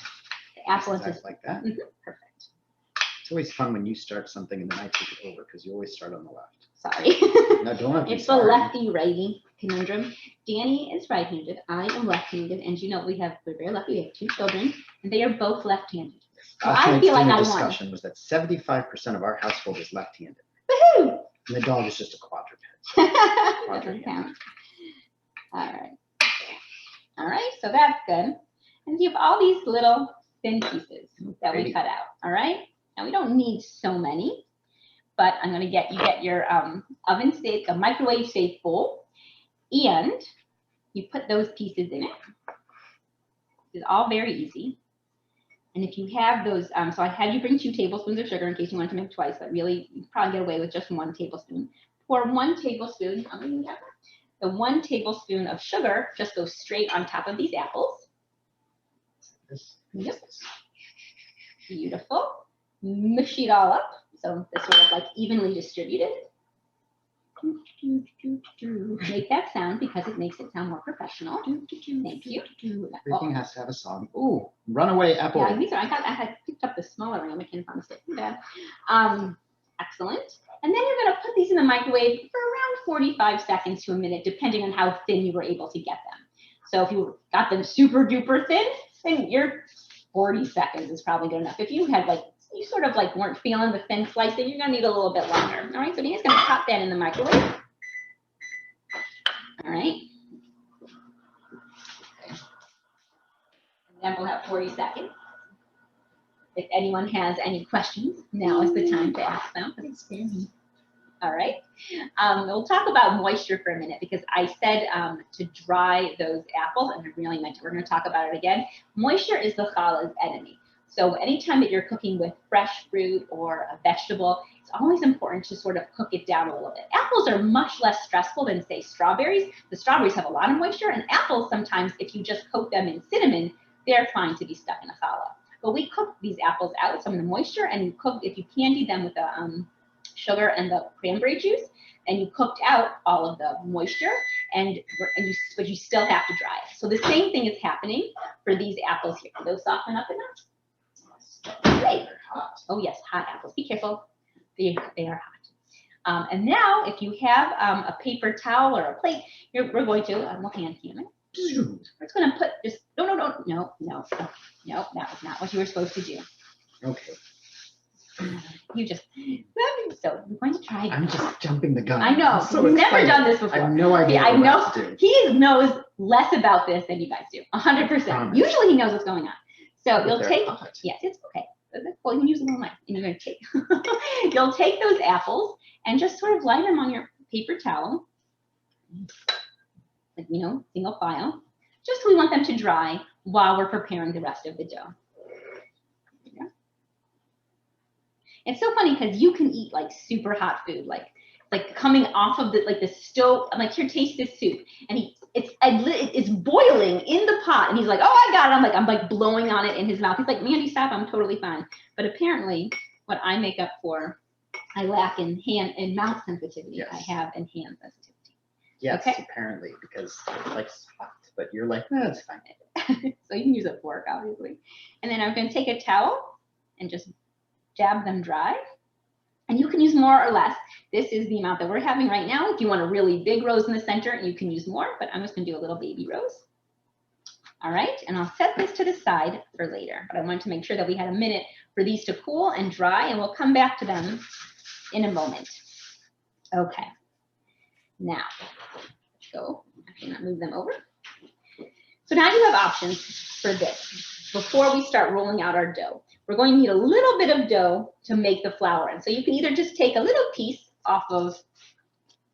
the apple into like that. Perfect. It's always fun when you start something and then I take it over because you always start on the left. Sorry. No, don't have to be It's the sorry. lefty-righty conundrum. Danny is right-handed. I am left-handed, and you know we're very lucky. We have 2 children, and they are both left-handed. So Last I night's feel like dinner I won. discussion was that 75% of our household is left-handed, Woohoo! and the dog is just a quadruped. Doesn't count. All right, so that's good. And you have all these little thin pieces that we cut out. All right, and we don't need so many, but I'm going to get your oven safe, a microwave safe bowl, and you put those pieces in it. It's all very easy. And if you have those, so I had you bring 2 tablespoons of sugar in case you wanted to make twice, but really you probably get away with just 1 tablespoon. Pour 1 tablespoon, the 1 tablespoon of sugar just goes straight on top of these apples. Yep. Beautiful. Mush it all up. So this sort of like evenly distributed. Make that sound because it makes it sound more professional. Thank you. Everything has to have a song. Ooh, runaway apple. Yeah, these are, I had picked up the smaller one. I can't find it. Too bad. Excellent. And then you're going to put these in the microwave for around 45 seconds to a minute, depending on how thin you were able to get them. So if you got them super duper thin, then your 40 seconds is probably good enough. If you had like, you sort of like weren't feeling the thin slicing, you're going to need a little bit longer. All right, so Dana's going to pop that in the microwave. All right. And then we'll have 40 seconds. If anyone has any questions, now is the time to ask them. All right. We'll talk about moisture for a minute because I said to dry those apples, and I really meant it. We're going to talk about it again. Moisture is the challah's enemy. So anytime that you're cooking with fresh fruit or a vegetable, it's always important to sort of cook it down a little bit. Apples are much less stressful than, say, strawberries. The strawberries have a lot of moisture, and apples sometimes, if you just coat them in cinnamon, they're fine to be stuck in a challah. But we cook these apples out, some of the moisture, and you cook, if you candy them with the sugar and the cranberry juice, and you cooked out all of the moisture, but you still have to dry it. So the same thing is happening for these apples here. Those soften up enough? Great. Oh yes, hot apples. Be careful. They are hot. And now, if you have a paper towel or a plate, we're going to, we'll hand cam it. We're just going to put just, no, that was not what you were supposed to do. Okay. You just, so we're going to try. I'm just jumping the gun. I know. So You've never excited. done this before. I have no idea I what know. else to do. He knows less about this than you guys do. 100%. Usually he knows what's going on. So you'll take, yes, it's okay. Well, you can use a little knife, and you're going to take, you'll take those apples and just sort of line them on your paper towel, like, single file. Just we want them to dry while we're preparing the rest of the dough. Yeah. It's so funny because you can eat like super hot food, like coming off of the stove. I'm like, here, taste this soup, and it's boiling in the pot, and he's like, oh, I got it. I'm like blowing on it in his mouth. He's like, Mandy, stop, I'm totally fine. But apparently, what I make up for, I lack in hand and mouth sensitivity. Yes. I have in hand sensitivity. Yes, okay. Apparently, because it likes hot, but you're like, no, it's fine. So you can use a fork, obviously. And then I'm going to take a towel and just dab them dry. And you can use more or less. This is the amount that we're having right now. If you want a really big rose in the center, you can use more, but I'm just going to do a little baby rose. All right, and I'll set this to the side for later, but I wanted to make sure that we had a minute for these to cool and dry, and we'll come back to them in a moment. Okay, now, let's go. Actually, not move them over. So now you have options for this. Before we start rolling out our dough, we're going to need a little bit of dough to make the flour in. So you can either just take a little piece off of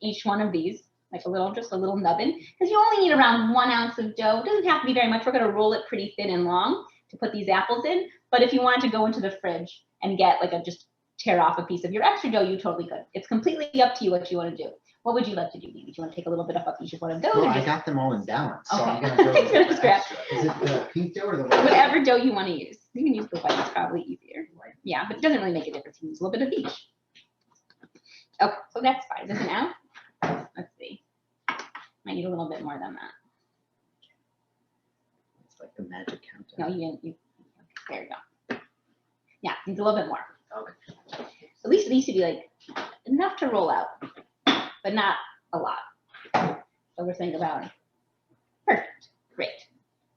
each one of these, like just a little nubbin, because you only need around 1 ounce of dough. It doesn't have to be very much. We're going to roll it pretty thin and long to put these apples in. But if you wanted to go into the fridge and get like just tear off a piece of your extra dough, you totally could. It's completely up to you what you want to do. What would you like to do? Do you want to take a little bit off each of one of those? Well, I got them all in balance, so Okay. I'm going to go with Gonna the scrap. extra. Is it the pink dough or the white? Whatever dough you want to use. You can use the white, it's probably easier. Yeah, but it doesn't really make a difference. You can use a little bit of each. Okay, so that's fine. Does it now? Let's see. Might need a little bit more than that. It's like the magic countdown. No, you didn't. There you go. Yeah, needs a little bit more. Okay. At least these should be like enough to roll out, but not a lot. So we're thinking about perfect. Great.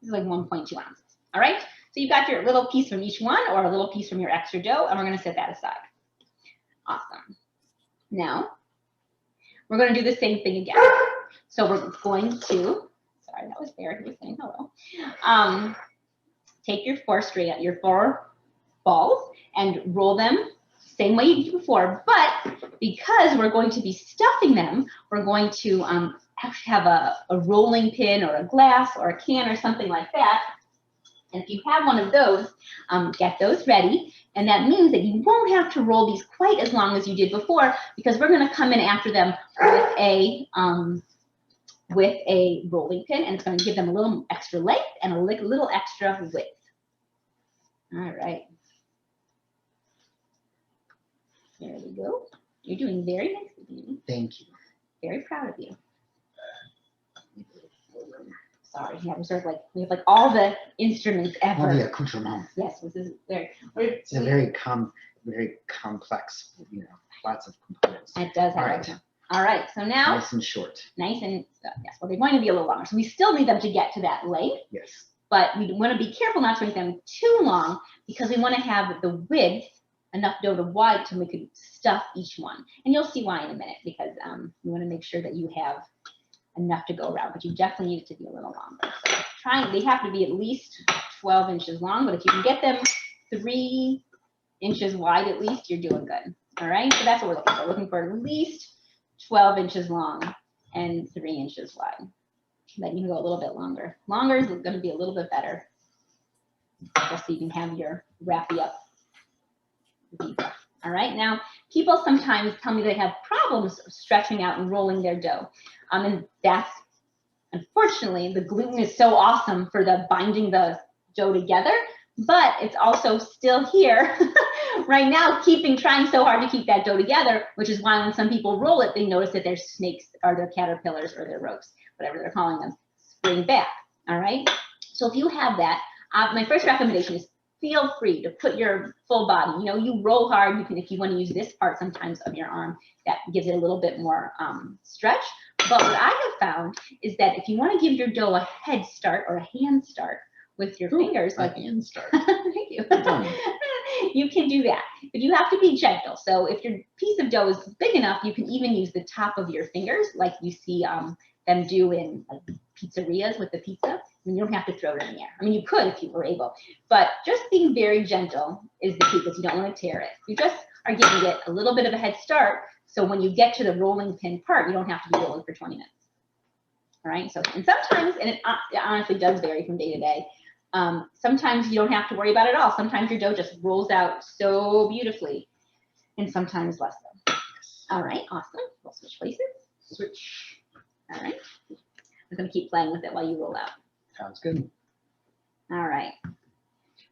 This is like 1.2 ounces. All right. So you've got your little piece from each one or a little piece from your extra dough, and we're going to set that aside. Awesome. Now we're going to do the same thing again. So we're going to, sorry, that was Eric who was saying hello. Take your four balls and roll them same way you did before, but because we're going to be stuffing them, we're going to actually have a rolling pin or a glass or a can or something like that. And if you have one of those, get those ready. And that means that you won't have to roll these quite as long as you did before, because we're going to come in after them with a rolling pin, and it's going to give them a little extra length and a little extra width. All right. There we go. You're doing very nicely. Thank you. Very proud of you. Sorry, yeah, we have like all the instruments ever. All the accoutrements. Yes, this is very. It's a very complex, lots of components. It does have. All right. All right. So now. Nice and short. Nice and yes. Well, they're going to be a little longer, so we still need them to get to that length. Yes. But we want to be careful not to make them too long, because we want to have the width enough dough to wide so we could stuff each one. And you'll see why in a minute, because we want to make sure that you have enough to go around, but you definitely need it to be a little longer. So they have to be at least 12 inches long, but if you can get them 3 inches wide at least, you're doing good. All right, so that's what we're looking for. We're looking for at least 12 inches long and 3 inches wide. Then you can go a little bit longer. Longer is going to be a little bit better, just so you can have your wrappy up. All right, now people sometimes tell me they have problems stretching out and rolling their dough. And that's, unfortunately, the gluten is so awesome for binding the dough together, but it's also still here right now, trying so hard to keep that dough together, which is why when some people roll it, they notice that their snakes or their caterpillars or their ropes, whatever they're calling them, spring back. All right, so if you have that, my first recommendation is feel free to put your full body. You roll hard. You can, if you want to use this part sometimes of your arm, that gives it a little bit more stretch. But what I have found is that if you want to give your dough a head start or a hand start with your fingers, a hand start. Thank you. You can do that, but you have to be gentle. So if your piece of dough is big enough, you can even use the top of your fingers, like you see them do in like pizzerias with the pizza. And you don't have to throw it in the air. I mean, you could if you were able, but just being very gentle is the key, because you don't want to tear it. You just are giving it a little bit of a head start, so when you get to the rolling pin part, you don't have to be rolling for 20 minutes. All right. So, and sometimes, and it honestly does vary from day to day. Sometimes you don't have to worry about it at all. Sometimes your dough just rolls out so beautifully, and sometimes less so. All right. Awesome. We'll switch places. Switch. All right. I'm going to keep playing with it while you roll out. Sounds good. All right.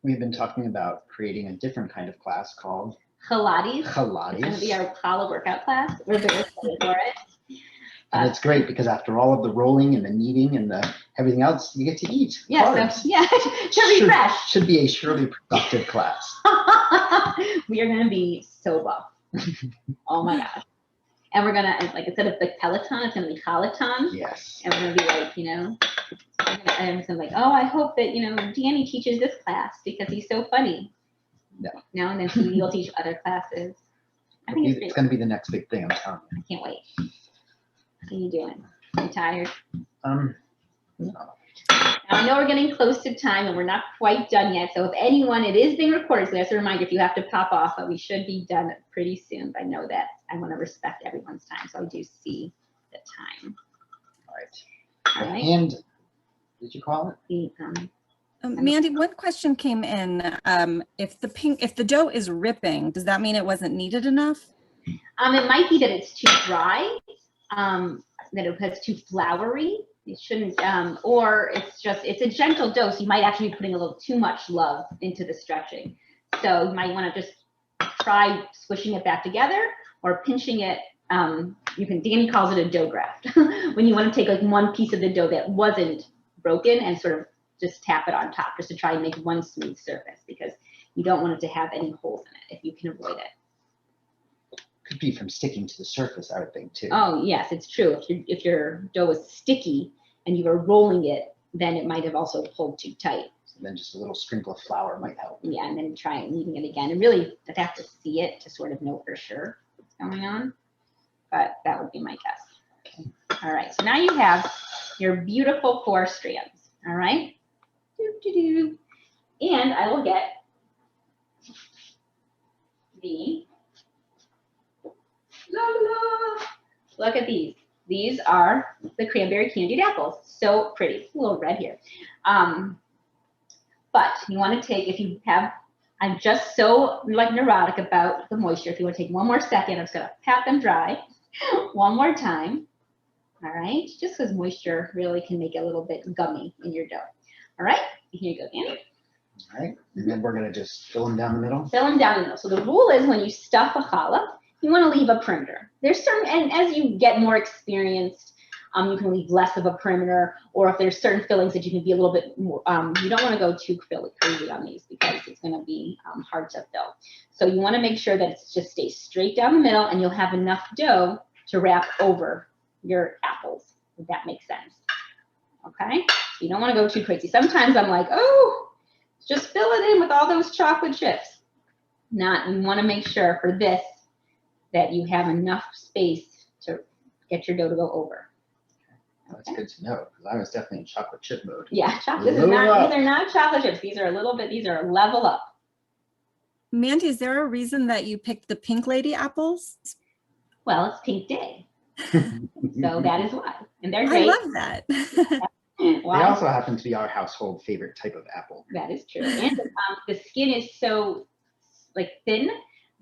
We've been talking about creating a different kind of class called Pilates. It's Pilates. going to be our Challah workout class. We're very excited for it. And it's great because after all of the rolling and the kneading and the everything else, you get to eat. Yeah, so, yeah, to refresh. Should be a surely productive class. We are going to be so buff. Oh my gosh. And we're going to, like, instead of like Peloton, it's going to be Peloton. Yes. And we're going to be like, I'm just like, oh, I hope that, Danny teaches this class because he's so funny. No, and then you'll teach other classes. I think It's going to be the next big thing, I'm telling you. I can't wait. What are you doing? Are you tired? No. Now, I know we're getting close to time and we're not quite done yet. So if anyone, it is being recorded. So that's a reminder if you have to pop off, but we should be done pretty soon. But I know that I want to respect everyone's time. So I do see the time. right. All right. And did you call it? The, Mandy, one question came in. If the dough is ripping, does that mean it wasn't kneaded enough? it might be that it's too dry, that it's too floury. It shouldn't, or it's a gentle dough, so you might actually be putting a little too much love into the stretching. So you might want to just try squishing it back together or pinching it. Danny calls it a dough graft. When you want to take like one piece of the dough that wasn't broken and sort of just tap it on top just to try and make one smooth surface, because you don't want it to have any holes in it if you can avoid it. Could be from sticking to the surface, I would think, too. Oh, yes, it's true. If your dough is sticky and you were rolling it, then it might have also pulled too tight. So then just a little sprinkle of flour might help. Yeah, and then try kneading it again. And really, I'd have to see it to sort of know for sure what's going on. But that would be my guess. Okay. All right, so now you have your beautiful 4 strands. All right. And I will get the, look at these. These are the cranberry candied apples. So pretty. A little red here. But you want to take, if you have, I'm just so like neurotic about the moisture. If you want to take one more second, I'm just going to pat them dry one more time. All right. Just because moisture really can make it a little bit gummy in your dough. All right. Here you go, Danny. All right. And then we're going to just fill them down the middle. Fill them down the middle. So the rule is when you stuff a challah, you want to leave a perimeter. There's certain, and as you get more experienced, you can leave less of a perimeter, or if there's certain fillings that you can be a little bit more, you don't want to go too crazy on these because it's going to be hard to fill. So you want to make sure that it just stays straight down the middle and you'll have enough dough to wrap over your apples, if that makes sense. Okay? You don't want to go too crazy. Sometimes I'm like, oh, just fill it in with all those chocolate chips. Not, you want to make sure for this that you have enough space to get your dough to go over. That's good to know, because I was definitely in chocolate chip mode. Yeah, these are not chocolate chips. These are a little bit, these are a level up. Mandy, is there a reason that you picked the pink lady apples? Well, it's pink day. So that is why. And they're great. I love that. They also happen to be our household favorite type of apple. That is true. And the skin is so like thin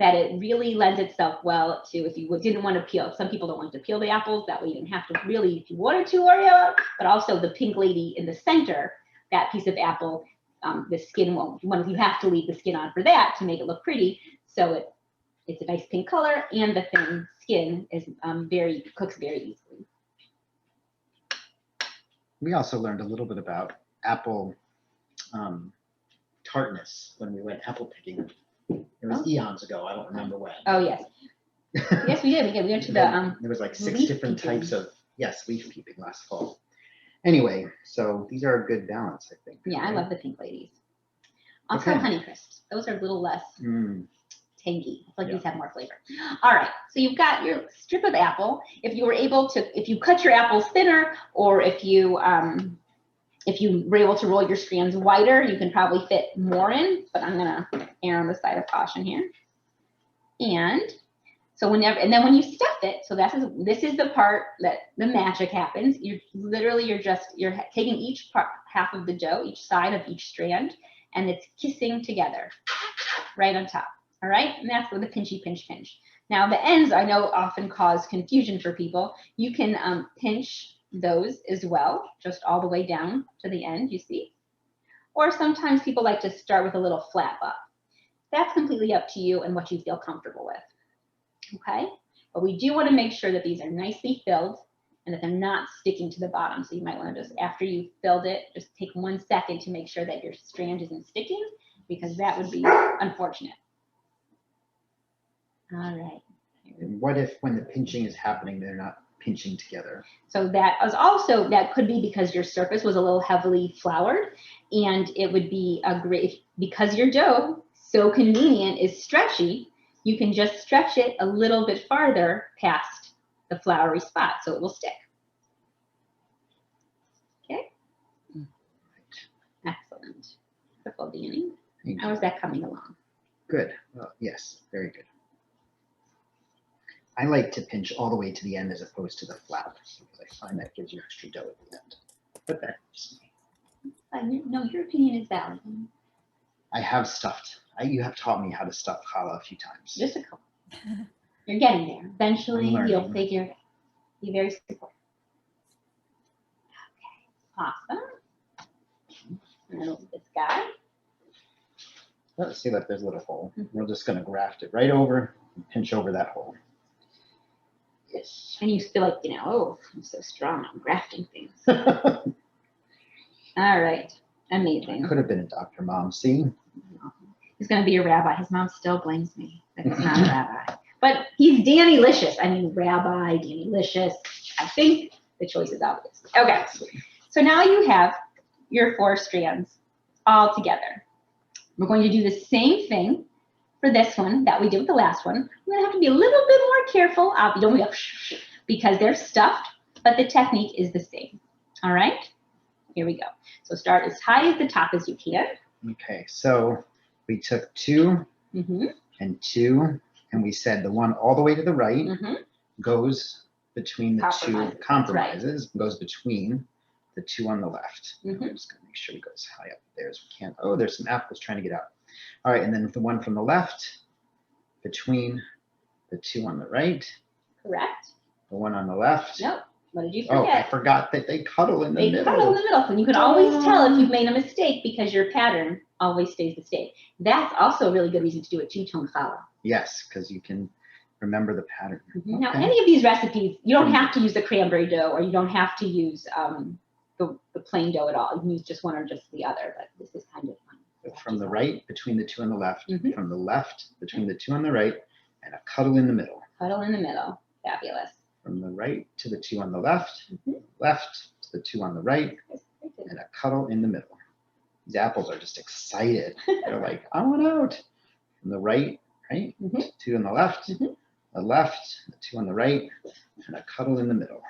that it really lends itself well to, if you didn't want to peel. Some people don't want to peel the apples. That way you didn't have to really, if you wanted to, Oreo, but also the pink lady in the center, that piece of apple, the skin won't, you have to leave the skin on for that to make it look pretty. So it's a nice pink color, and the thin skin is cooks very easily. We also learned a little bit about apple tartness when we went apple picking. It was eons ago. I don't remember when. Oh, yes. Yes, we did. We went to the there was like 6 leaf different peeping. types of, leaf peeping last fall. Anyway, so these are a good balance, I think. Yeah, I right? love the pink ladies. Also, Okay. Honey Crisps. Those are a little less tangy. I feel like Yeah. these have more flavor. All right, so you've got your strip of apple. If you were able to, if you cut your apples thinner, or if you were able to roll your strands wider, you can probably fit more in, but I'm gonna err on the side of caution here. And so and then when you stuff it, so this is the part that the magic happens. You're taking each part, half of the dough, each side of each strand, and it's kissing together right on top. All right, and that's with a pinchy pinch pinch. Now the ends I know often cause confusion for people. You can pinch those as well, just all the way down to the end, you see. Or sometimes people like to start with a little flap up. That's completely up to you and what you feel comfortable with. Okay, but we do want to make sure that these are nicely filled and that they're not sticking to the bottom. So you might want to just, after you've filled it, just take 1 second to make sure that your strand isn't sticking, because that would be unfortunate. All right. And what if when the pinching is happening, they're not pinching together? So that could be because your surface was a little heavily floured, and it would be a great, because your dough, so convenient, is stretchy, you can just stretch it a little bit farther past the floury spot so it will stick. Okay. Excellent. Wonderful, Danny. How is that coming along? Good. Well, yes, very good. I like to pinch all the way to the end as opposed to the flap because I find that gives you extra dough at the end. But that's just me. No, your opinion is valid. I have stuffed. You have taught me how to stuff challah a few times. Just a couple. You're getting there. Eventually, I'm you'll learning. figure it out. Be very supportive. Okay, awesome. And then this guy. Let's see, look, there's a little hole. We're just going to graft it right over and pinch over that hole. Yes. And you feel like, oh, I'm so strong. I'm grafting things. All right. Amazing. Could have been a doctor, Mom. See? He's going to be a rabbi. His mom still blames me that he's not a rabbi. But he's Dannylicious. I mean, Rabbi, Dannylicious. I think the choice is obvious. Okay. So now you have your 4 strands all together. We're going to do the same thing for this one that we did with the last one. We're going to have to be a little bit more careful. You don't go because they're stuffed, but the technique is the same. All right? Here we go. So start as high as the top as you can. Okay, so we took 2 and 2, and we said the one all the way to the right goes between the 2 compromises, goes between the 2 on the left. I'm just going to make sure we go as high up there as we can. Oh, there's some apples trying to get out. All right, and then the one from the left between the 2 on the right. Correct. The one on the left. Nope. What did you forget? Oh, I forgot that they cuddle in the middle. They cuddle in the middle. And you can always tell if you've made a mistake because your pattern always stays the same. That's also a really good reason to do a two-tone challah. Yes, because you can remember the pattern. Now, any of these recipes, you don't have to use the cranberry dough, or you don't have to use the plain dough at all. You can use just one or just the other, but this is kind of fun. From the right, between the 2 on the left. From the left, between the 2 on the right, and a cuddle in the middle. Cuddle in the middle. Fabulous. From the right to the 2 on the left, left to the 2 on the right, and a cuddle in the middle. These apples are just excited. They're like, I want out. From the right, 2 on the left, the left, the 2 on the right, and a cuddle in the middle.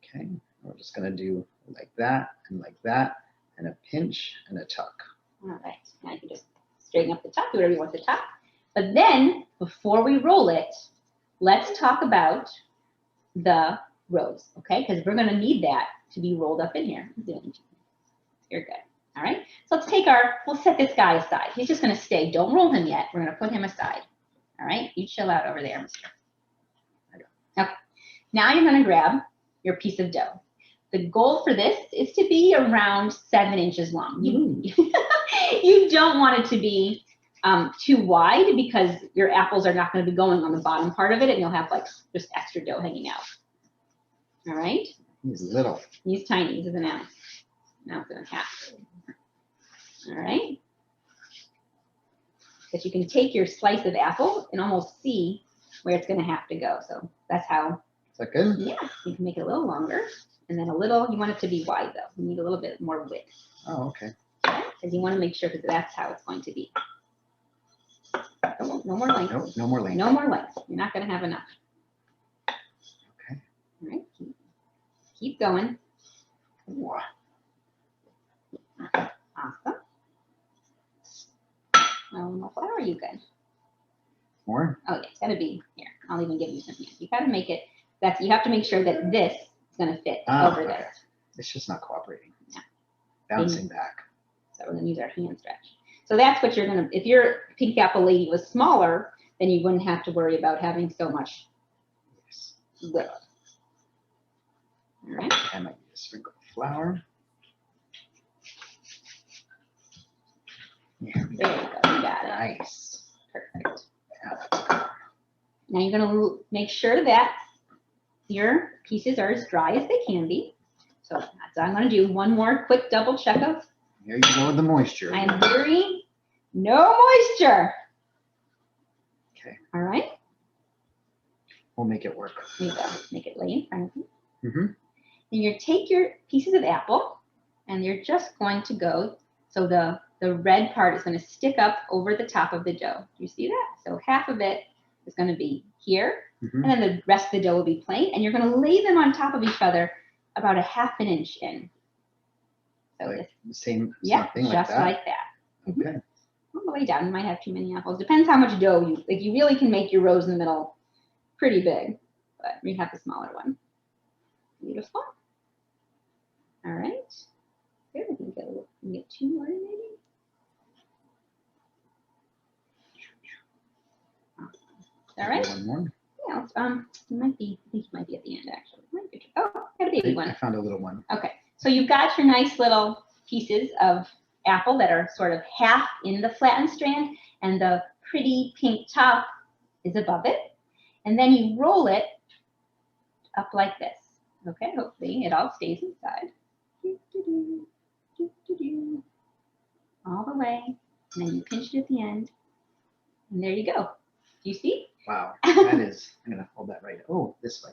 Okay, we're just going to do like that, and a pinch and a tuck. All right, now you can just straighten up the top, do whatever you want the top. But then, before we roll it, let's talk about the rows, okay? Because we're going to need that to be rolled up in here. You're good. All right. So let's take we'll set this guy aside. He's just going to stay. Don't roll him yet. We're going to put him aside. All right. You chill out over there, mister. Okay. Now you're going to grab your piece of dough. The goal for this is to be around 7 inches long. You don't want it to be too wide because your apples are not going to be going on the bottom part of it, and you'll have like just extra dough hanging out. All right. He's little. He's tiny. He's a banana. Now it's going to happen. All right. But you can take your slice of apple and almost see where it's going to have to go. So that's how. Is that good? Yeah. You can make it a little longer, and then a little. You want it to be wide though. You need a little bit more width. Oh, okay. Because you want to make sure that that's how it's going to be. No more length. Nope, no more length. No more length. You're not going to have enough. Okay. All right. Keep going. Wow. Awesome. More flour, you good? More? Oh, yeah, it's got to be here. I'll even give you some hands. You got to make it. You have to make sure that this is going to fit over Okay. there. It's just not cooperating. Yeah. Bouncing back. So we're going to use our hand stretch. So that's what you're going to. If your pink apple lady was smaller, then you wouldn't have to worry about having so much width. All right. I might use a sprinkle of flour. There you go. You got it. Nice. Perfect. Yeah, that's good. Now you're going to make sure that your pieces are as dry as they can be. So that's what I'm going to do. One more quick double check of. Here you go with the moisture. I'm hearing no moisture. Okay. All right. We'll make it work. There you go. Make it lay in front of you. Mm-hmm. And you take your pieces of apple and you're just going to go. So the red part is going to stick up over the top of the dough. Do you see that? So half of it is going to be here. Mm-hmm. And then the rest of the dough will be plain. And you're going to lay them on top of each other about 1/2 inch in. So Like this, the same yeah, thing just like that. like that. Okay. All the way down. You might have too many apples. Depends how much dough you like. You really can make your rows in the middle pretty big, but we have the smaller one. Beautiful. All right. Here, we can get 2 more maybe. All right. One more. Yeah, it might be, I think it might be at the end actually. Oh, got a baby one. I found a little one. Okay, so you've got your nice little pieces of apple that are sort of half in the flattened strand, and the pretty pink top is above it. And then you roll it up like this. Okay, hopefully it all stays inside. All the way, and then you pinch it at the end, and there you go. Do you see? Wow, that is, I'm gonna hold that right. Oh, this way.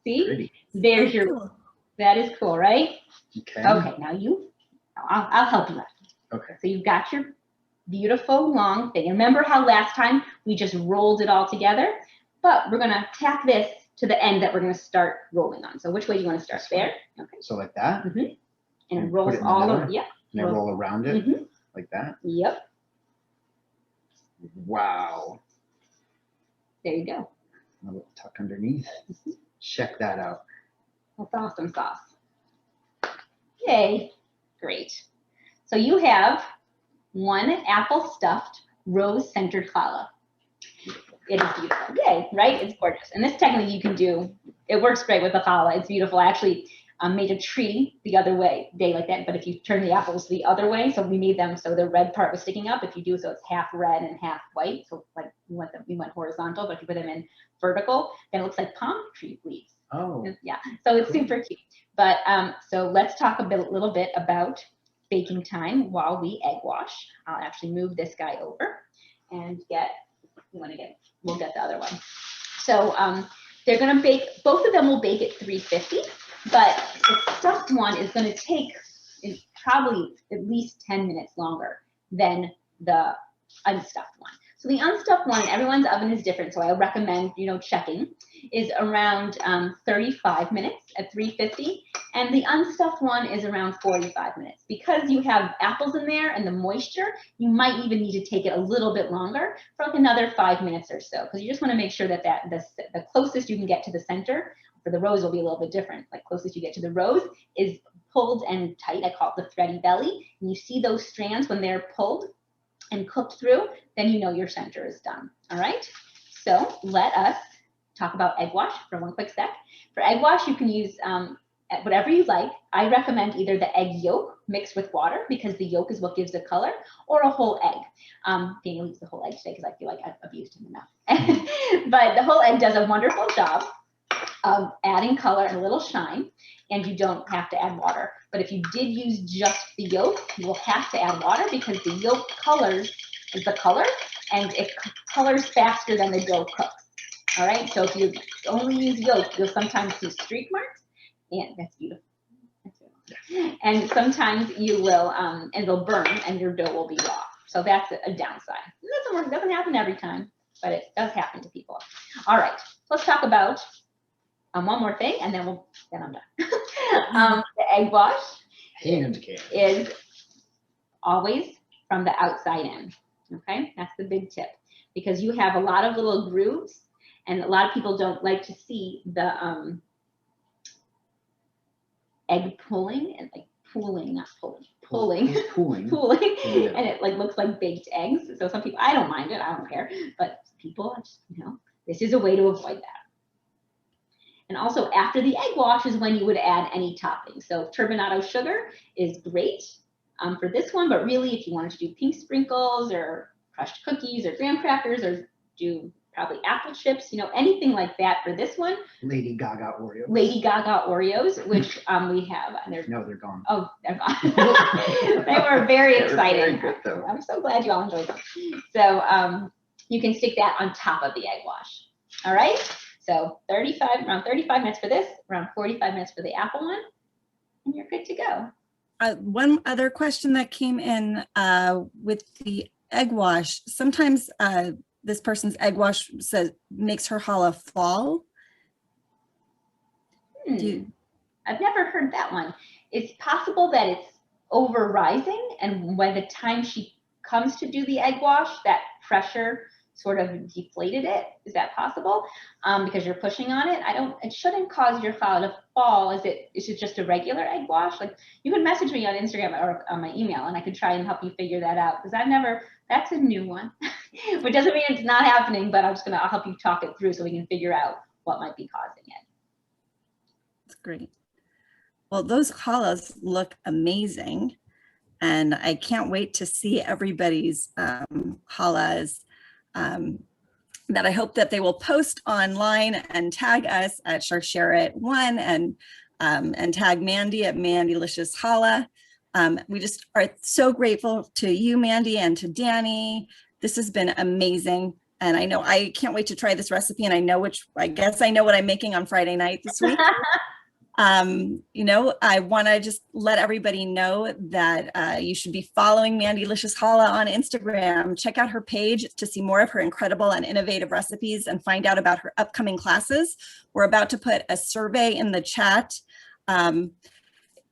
See? Pretty. There's your, Cool. that is cool, right? Okay. Okay, now I'll help you out. Okay. So you've got your beautiful long thing. Remember how last time we just rolled it all together? But we're gonna tack this to the end that we're gonna start rolling on. So which way do you wanna start? There? Okay. So like that, And it And rolls put it in the all middle? over, yeah. and I roll around it like that. Yep, Wow. there you go. A little tuck underneath. Check that out. That's awesome sauce. Yay, great. So you have 1 apple stuffed rose centered challah. It is beautiful. Yay, right? It's gorgeous. And this technique you can do, it works great with the challah. It's beautiful. I actually made a tree the other way, like that, but if you turn the apples the other way, so we made them so the red part was sticking up. If you do so, it's half red and half white. So like we went horizontal, but if you put them in vertical, then it looks like palm tree leaves. Oh. Yeah, so it's super cute. But so let's talk a little bit about baking time while we egg wash. I'll actually move this guy over and we'll get the other one. So they're gonna bake, both of them will bake at 350, but the stuffed one is gonna take probably at least 10 minutes longer than the unstuffed one. So the unstuffed one, everyone's oven is different, so I recommend, checking, is around 35 minutes at 350, and the unstuffed one is around 45 minutes. Because you have apples in there and the moisture, you might even need to take it a little bit longer for like another 5 minutes or so, because you just want to make sure that the closest you can get to the center, for the rose will be a little bit different, like closest you get to the rose is pulled and tight. I call it the thready belly, and you see those strands when they're pulled and cooked through, then you know your center is done. All right, so let us talk about egg wash for one quick sec. For egg wash, you can use whatever you like. I recommend either the egg yolk mixed with water, because the yolk is what gives the color, or a whole egg. Daniel leaves the whole egg today because I feel like I've abused him enough. But the whole egg does a wonderful job of adding color and a little shine, and you don't have to add water. But if you did use just the yolk, you will have to add water, because the yolk colors is the color, and it colors faster than the dough cooks. All right, so if you only use yolk, you'll sometimes see streak marks, and that's beautiful. And sometimes you will, and it'll burn, and your dough will be raw. So that's a downside. It doesn't work, it doesn't happen every time, but it does happen to people. All right, let's talk about one more thing, and then I'm done. The egg wash is always from the outside in. Okay, that's the big tip, because you have a lot of little grooves, and a lot of people don't like to see the egg pulling and like pooling, not pulling, pooling, and it like looks like baked eggs. So some people, I don't mind it, I don't care, but people, this is a way to avoid that. And also after the egg wash is when you would add any toppings. So turbinado sugar is great for this one, but really if you wanted to do pink sprinkles or crushed cookies or graham crackers, or do probably apple chips, anything like that for this one. Lady Gaga Oreos. Lady Gaga Oreos, which we have. No, they're gone. Oh, they're gone. They were very exciting. Very good, though. I'm so glad you all enjoyed them. So you can stick that on top of the egg wash. All right. So around 35 minutes for this, around 45 minutes for the apple one, and you're good to go. One other question that came in with the egg wash. Sometimes this person's egg wash makes her challah fall. I've never heard that one. It's possible that it's over rising, and by the time she comes to do the egg wash, that pressure sort of deflated it. Is that possible? Because you're pushing on it. It shouldn't cause your challah to fall. Is it just a regular egg wash? Like, you could message me on Instagram or on my email and I could try and help you figure that out, because that's a new one, which doesn't mean it's not happening, but I'll help you talk it through so we can figure out what might be causing it. That's great. Well, those challahs look amazing, and I can't wait to see everybody's challahs that I hope that they will post online and tag us at Sharsheret1 and tag Mandy at Mandylicious Challah. We just are so grateful to you, Mandy, and to Danny. This has been amazing. And I know I can't wait to try this recipe, and I guess I know what I'm making on Friday night this week. I want to just let everybody know that you should be following Mandylicious Challah on Instagram. Check out her page to see more of her incredible and innovative recipes and find out about her upcoming classes. We're about to put a survey in the chat.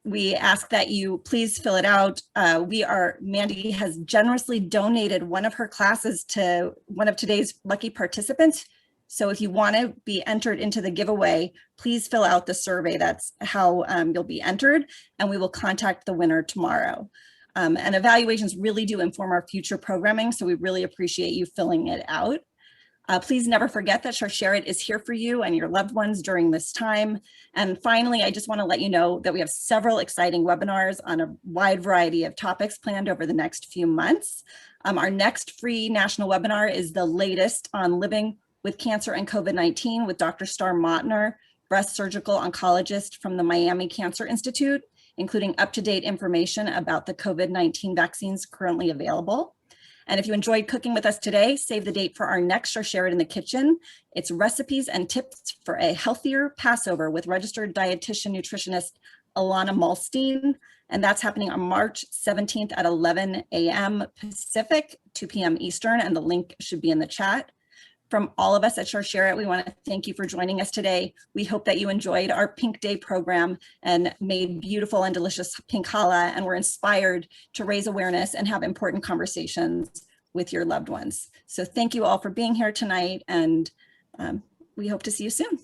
We ask that you please fill it out. Mandy has generously donated one of her classes to one of today's lucky participants. So if you want to be entered into the giveaway, please fill out the survey. That's how you'll be entered, and we will contact the winner tomorrow. And evaluations really do inform our future programming, so we really appreciate you filling it out. Please never forget that Sharsheret is here for you and your loved ones during this time. And finally, I just want to let you know that we have several exciting webinars on a wide variety of topics planned over the next few months. Our next free national webinar is the latest on living with cancer and COVID-19 with Dr. Star Motner, breast surgical oncologist from the Miami Cancer Institute, including up-to-date information about the COVID-19 vaccines currently available. And if you enjoyed cooking with us today, save the date for our next Sharsheret in the Kitchen. It's recipes and tips for a healthier Passover with registered dietitian nutritionist Alana Malstein. And that's happening on March 17th at 11 a.m. Pacific, 2 p.m. Eastern, and the link should be in the chat. From all of us at Sharsheret, we want to thank you for joining us today. We hope that you enjoyed our Pink Day program and made beautiful and delicious pink challah, and were inspired to raise awareness and have important conversations with your loved ones. So thank you all for being here tonight, and we hope to see you soon.